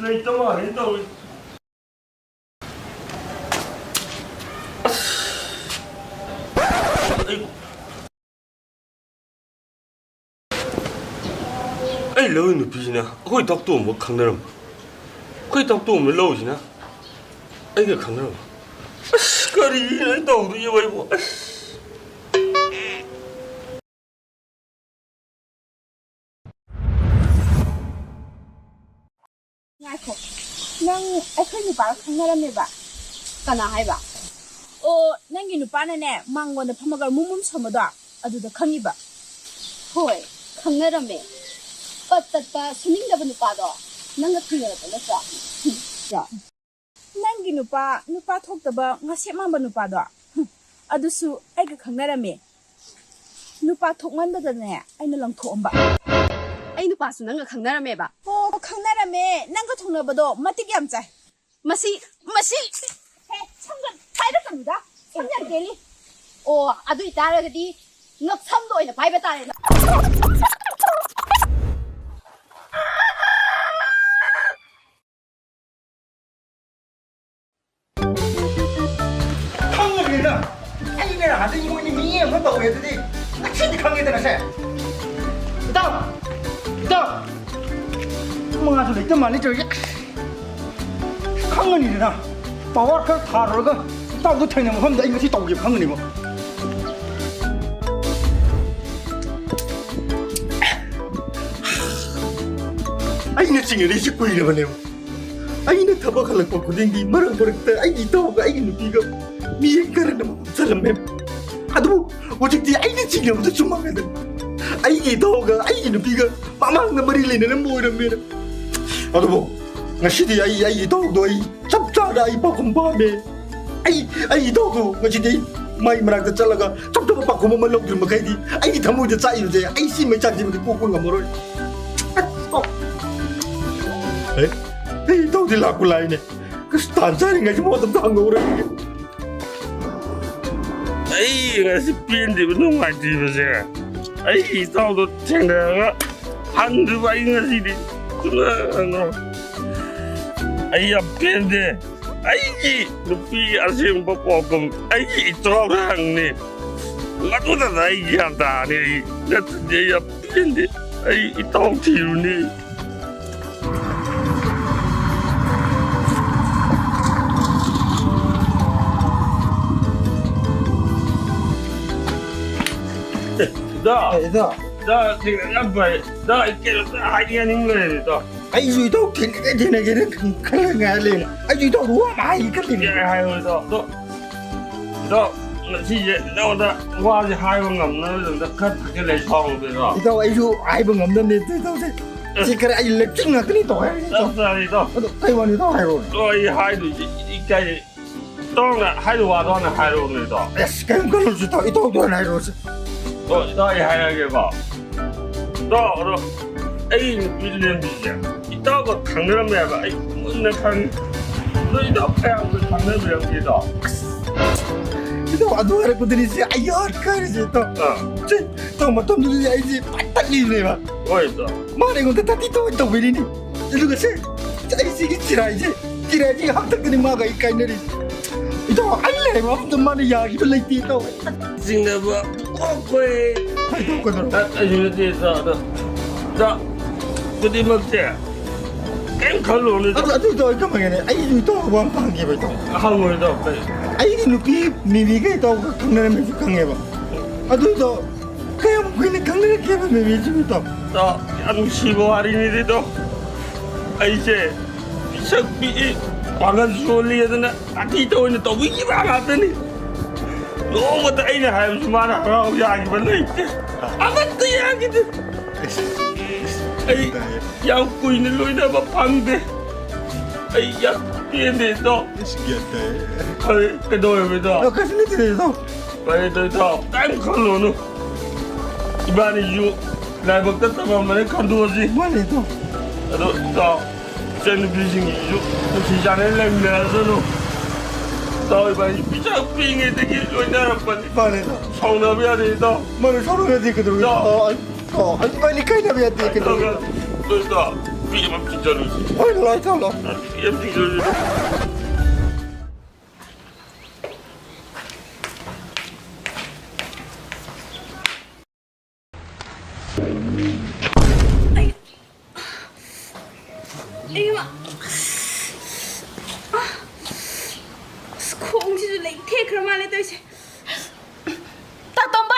ꯂꯩꯇ ꯃꯥꯜꯂꯦꯅ ꯇꯧꯔꯤ ꯑꯩ ꯂꯧꯔꯤ ꯅꯨꯄꯤꯁꯤꯅ ꯑꯩꯈꯣꯏ ꯏꯇꯥꯎ ꯇꯣꯡꯕ ꯈꯪꯅꯔꯝꯕ ꯑꯩꯈꯣꯏ ꯏꯇꯥꯎ ꯇꯣꯡꯕ ꯂꯧꯔꯤꯁꯤꯅ ꯑꯩꯒ ꯈꯪꯅꯔꯝꯕ ꯑꯁ ꯀꯔꯤꯅꯣ ꯑꯩ ꯇꯧꯗꯣꯏꯁꯦ ꯑꯩꯕꯨ ꯑꯁ ꯉꯥꯏꯈꯣ ꯅꯪ ꯑꯩꯈꯣꯏ ꯅꯨꯄꯥꯒ ꯈꯪꯅꯔꯝꯃꯦꯕ ꯀꯅꯥ ꯍꯥꯏꯕ ꯑꯣ ꯅꯪꯒꯤ ꯅꯨꯄꯥꯅꯅꯦ ꯃꯥꯡꯒꯣꯟꯗ ꯐꯝꯃꯒ ꯃꯨꯝ ꯁꯣꯟꯕꯗꯣ ꯑꯗꯨꯗ ꯈꯪꯉꯤꯕ ꯍꯣꯏ ꯈꯪꯅꯔꯝꯃꯦ ꯄꯠ ꯇꯠꯄ ꯁꯨꯅꯤꯡꯗꯕ ꯅꯨꯄꯥꯗꯣ ꯅꯪꯒ ꯊꯦꯡꯅꯔꯛꯄ ꯅꯠꯇ꯭ꯔꯣ ꯅꯪꯒꯤ ꯅꯨꯄꯥ ꯊꯣꯛꯇꯕ ꯉꯁꯦꯞ ꯃꯥꯟꯕ ꯅꯨꯄꯥꯗꯣ ꯑꯗꯨꯁꯨ ꯑꯩꯒ ꯈꯪꯅꯔꯝꯃꯦ ꯅꯨꯄꯥ ꯊꯣꯛꯃꯟꯗꯗꯅꯦ ꯑꯩꯅ ꯂꯪꯊꯣꯛꯑꯝꯕ ꯑꯩ ꯅꯨꯄꯥꯁꯨ ꯅꯪꯒ ꯈꯪꯅꯔꯝꯃꯦꯕ ꯑꯣ ꯈꯪꯅꯔꯝꯃꯦ ꯅꯪꯒ ꯊꯨꯡꯅꯕꯗꯣ ꯃꯇꯤꯛ ꯌꯥꯝ ꯆꯥꯏ ꯃꯁꯤ ꯍꯦ ꯁꯝꯒ ꯄꯥꯏꯔꯛꯀꯅꯨꯗ ꯁꯝ ꯌꯥꯝ ꯀꯦꯜꯂꯤ ꯑꯣ ꯑꯗꯨ ꯑꯣꯏꯇꯥꯔꯒꯗꯤ ꯉꯛꯁꯝꯗꯣ ꯑꯣꯏꯅ ꯄꯥꯏꯕ ꯇꯥꯔꯦ ꯈꯪꯉꯅꯤꯅ ꯑꯩꯅ ꯅꯍꯥꯟꯗꯩ ꯃꯣꯏꯅꯤ ꯃꯤ ꯑꯃ ꯇꯧꯋꯦ ꯑꯗꯨꯗꯤ ꯉꯁꯤꯗꯤ ꯈꯪꯉꯦꯗꯅ ꯁꯦ ꯏꯇꯥꯎ ꯃꯉꯥꯁꯨ ꯂꯩꯇ ꯃꯥꯜꯂꯤ ꯇꯧꯔꯤꯁꯦ ꯈꯪꯉꯅꯤꯗꯅ ꯄꯋꯥꯔ ꯈꯔ ꯊꯥꯔꯨꯔꯒ ꯏꯇꯥꯎꯗꯣ ꯊꯦꯡꯅꯕ ꯃꯐꯝꯗ ꯑꯩ ꯉꯁꯤ ꯇꯧꯒꯦꯕ ꯈꯪꯒꯅꯤꯕ ꯑꯩꯅ ꯆꯤꯡꯅꯔꯤꯁꯤ ꯀꯨꯏꯔꯕꯅꯦꯕ ꯑꯩꯅ ꯊꯕꯛ ꯍꯜꯂꯛꯄ ꯈꯨꯗꯤꯡꯒꯤ ꯃꯔꯛꯇ ꯑꯩꯒꯤ ꯏꯇꯥꯎꯒ ꯑꯩꯒꯤ ꯅꯨꯄꯤꯒ ꯃꯤꯌꯦꯡ ꯈꯔꯅ ꯆꯜꯂꯝꯃꯦ ꯑꯗꯨꯕꯨ ꯍꯧꯖꯤꯛꯇꯤ ꯑꯩꯅ ꯆꯤꯡꯅꯕꯗ ꯆꯨꯝꯃꯝꯃꯦꯗꯅ ꯑꯩꯒꯤ ꯏꯇꯥꯎꯒ ꯑꯩꯒꯤ ꯅꯨꯄꯤꯒ ꯃꯃꯥꯡꯗ ꯃꯔꯤ ꯂꯩꯅꯔꯝꯕ ꯑꯣꯏꯔꯝꯃꯦꯅ ꯑꯗꯨꯕꯨ ꯉꯁꯤꯗꯤ ꯑꯩꯒꯤ ꯏꯇꯥꯎꯗꯣ ꯑꯩ ꯆꯞ ꯆꯥꯅ ꯑꯩ ꯄꯥꯎꯈꯨꯝ ꯄꯥꯝꯃꯦ ꯑꯩ ꯏꯇꯥꯎꯗꯣ ꯉꯁꯤꯗꯤ ꯃꯥꯏ ꯃꯅꯥꯛꯇ ꯆꯠꯂꯒ ꯆꯞꯇꯕ ꯄꯥꯎꯈꯨꯝ ꯑꯃ ꯂꯧꯗ꯭ꯔꯤ ꯃꯈꯩꯗꯤ ꯑꯩꯒꯤ ꯊꯃꯣꯏꯗ ꯆꯥꯛꯏꯕꯁꯦ ꯑꯩ ꯁꯤ ꯃꯩꯆꯥꯛꯁꯤꯃꯗꯤ ꯀꯣꯛꯄ ꯉꯝꯃꯔꯣꯏ ꯑꯩ ꯏꯇꯥꯎꯗꯤ ꯂꯥꯛꯄ ꯂꯥꯛꯏꯅꯦ ꯀꯁ ꯇꯥꯟ ꯆꯥꯔꯤꯉꯩꯁꯤ ꯃꯣꯠ ꯑꯝꯇ ꯍꯪꯍꯧꯔꯒꯦ ꯑꯩ ꯉꯁꯤ ꯄꯦꯟꯗ꯭ꯔꯤꯕ ꯅꯨꯡꯉꯥꯏꯇ꯭ꯔꯤꯕꯁꯦ ꯑꯩ ꯏꯇꯥꯎꯗꯣ ꯊꯦꯡꯅꯔꯒ ꯍꯟꯗ꯭ꯔꯤꯕ ꯑꯩ ꯉꯁꯤꯗꯤ ꯑꯩ ꯌꯥꯝ ꯄꯦꯟꯗꯦ ꯑꯩꯒꯤ ꯅꯨꯄꯤꯒꯤ ꯑꯁꯦꯡꯕ ꯄꯥꯎꯈꯨꯝ ꯑꯩꯒꯤ ꯏꯇꯥꯎꯗ ꯍꯪꯅꯤ ꯃꯗꯨꯗ ꯑꯩ ꯒ꯭ꯌꯥꯟ ꯇꯥꯔꯅꯤ ꯑꯩ ꯅꯠꯇ꯭ꯔꯗꯤ ꯑꯩ ꯌꯥꯝ ꯄꯦꯟꯗꯦ ꯑꯩ ꯏꯇꯥꯎ ꯊꯤꯔꯨꯅꯤ 다 그냥 나 이렇게 하이하는 거예요 또 아이주 또 되네 그런 거 할래 아이주 또 누가 많이 걸리네 하요 또 시제 나오다 와지 하요 없는 데 그렇게 내 처음에서 또 아이주 아이번 없는데 또 지금 아이 렉킹 그니 또 해요 또 타이완이 또 하요 또이 하이도 이까지 또나 하이도 와도나 하요네 또 에스 그럼 그럴 수 있다 또 하요 또 이하게 봐. 너 에이 빌런비야. 이따가 강렬하면 해봐. 에이 문내칸 너 이따 패양도 강렬하면 이다. 이따 와도 하는 것들이 있어. 아이고 그러지 또. 또 뭐 덤들이 아이지 빠딱리네 봐. 어이다. 말해 건데 다 또 왜리니? 이러고 세. 아이지 지라이지. 지라이지 합탁들이 막아 이까이너리. 이따 알래 뭐좀만 이야기를 내띠 또. 징나봐. 꼬꼬이. 아이고 그러더라. 나 이제서 나 그디 먹자. 게임 걸로는 또 그만해. 아이고 또 왕방기 봐 또. 한국에도 아이고 누피 미미가 또 강남에서 강해봐. 또 그냥 그냥 강남에 개면 미미지 또. 나 양시고 할인이래도 이제 석비 왕한 소리에서는 아티도 오늘 또 위기만 하더니 너무 다이네 하면서 말하고 이야기만 했지 아무것도 이야기도 아이 양고 있는 로이나마 방대 아이 야 비엔데서 아이 그 너에다 가슴이 들어서 빨리 딴 걸로는 이번에 유 라이브 때문에 간두어지 뭐네 또 저는 비중이 시장에 내면서는 또 이번에 비자빙에 되기 로이나라 빨리 성납해야 되다 말을 서로 해야 되거든 빨리 가야 되거든 너가 비자만 빈자로 어이 라이터로 빈자로 이마 콩지도 레이테 그런 말에 또 이제 따tomba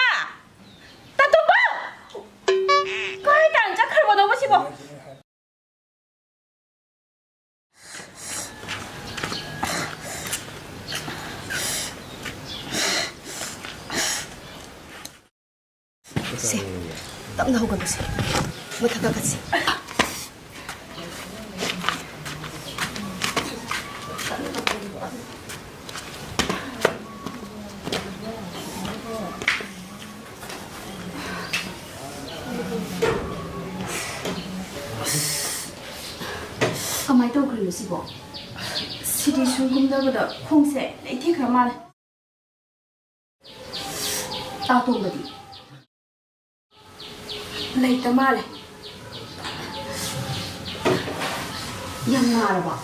cái đàn chắc khăn vào đâu mà chị bỏ 세 땀 나오고 보세요 뭐 다가갔지 그만이 또 그러는 시고 시리 순금다보다 콩새 레이티 그런 말에 따tomba디 레이타 말에 양 나아봐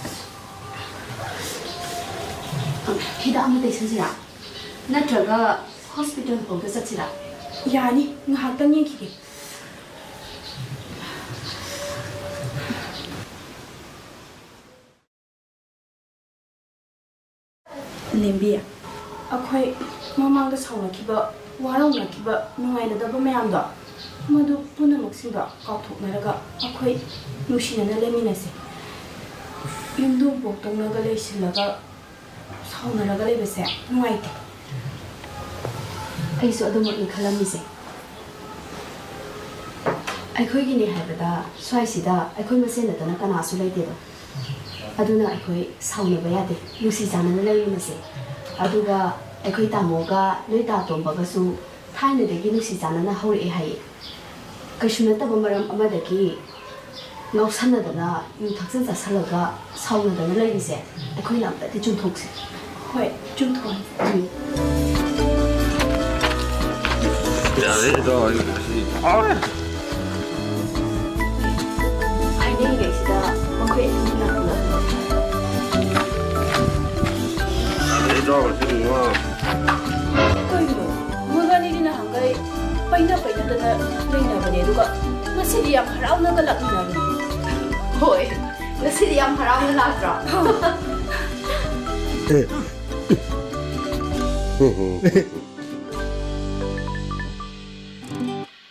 히다 아무 데 있으시라 나트라가 호스피탈 보고 sat시라 야니 ngahaktan 얘기게 lembiya akhoi mamang da sawnakhiba warongnakiba nungainadaba mayamdo madu punamaksinda kauthoknaraga akhoi nusinana leminase yumdum poktongnaga leisilaga sawnaraga lebase nungaite aisu adumakni khalamise ꯑꯩꯈꯣꯏꯒꯤꯅꯦ ꯍꯥꯏꯕꯗ ꯁ꯭ꯋꯥꯏꯁꯤꯗ ꯑꯩꯈꯣꯏ ꯃꯁꯦꯟ ꯅꯠꯇꯅ ꯀꯅꯥꯁꯨ ꯂꯩꯇꯦꯕ ꯑꯗꯨꯅ ꯑꯩꯈꯣꯏ ꯁꯥꯎꯅꯕ ꯌꯥꯗꯦ ꯅꯨꯡꯁꯤ ꯆꯥꯟꯅꯅ ꯂꯩꯔꯤꯃꯁꯦ ꯑꯗꯨꯒ ꯑꯩꯈꯣꯏ ꯇꯥꯃꯣꯒ ꯅꯣꯏ ꯇꯥꯇꯣꯝꯕꯒꯁꯨ ꯊꯥꯏꯅꯗꯒꯤ ꯅꯨꯡꯁꯤ ꯆꯥꯟꯅꯅ ꯍꯧꯔꯛꯑꯦ ꯍꯥꯏꯌꯦ ꯀꯩꯁꯨ ꯅꯠꯇꯕ ꯃꯔꯝ ꯑꯃꯗꯒꯤ ꯉꯥꯎꯁꯟꯅꯗꯅ ꯌꯨ ꯊꯛꯆꯟ ꯆꯥꯁꯜꯂꯒ ꯁꯥꯎꯅꯗꯅ ꯂꯩꯔꯤꯁꯦ ꯑꯩꯈꯣꯏꯅ ꯑꯝꯇꯗꯤ ꯆꯨꯝꯊꯣꯛꯁꯦ ꯍꯣꯏ ꯆꯨꯝꯊꯣꯛꯑꯁꯦ 야, 너 하이네이게시다 뭐그 애기나 ꯀꯩꯅꯣ ꯃꯣꯏꯕꯥꯅꯤꯒꯤꯅ ꯍꯪꯒꯩ ꯄꯩꯅꯗꯅ ꯂꯩꯅꯕꯅꯦ ꯑꯗꯨꯒ ꯉꯁꯤꯗꯤ ꯌꯥꯝ ꯍꯔꯥꯎꯅꯒ ꯂꯥꯛꯃꯤꯟꯅꯕꯅꯦ ꯍꯣꯏ ꯉꯁꯤꯗꯤ ꯌꯥꯝ ꯍꯔꯥꯎꯅ ꯂꯥꯛꯇ꯭ꯔꯣ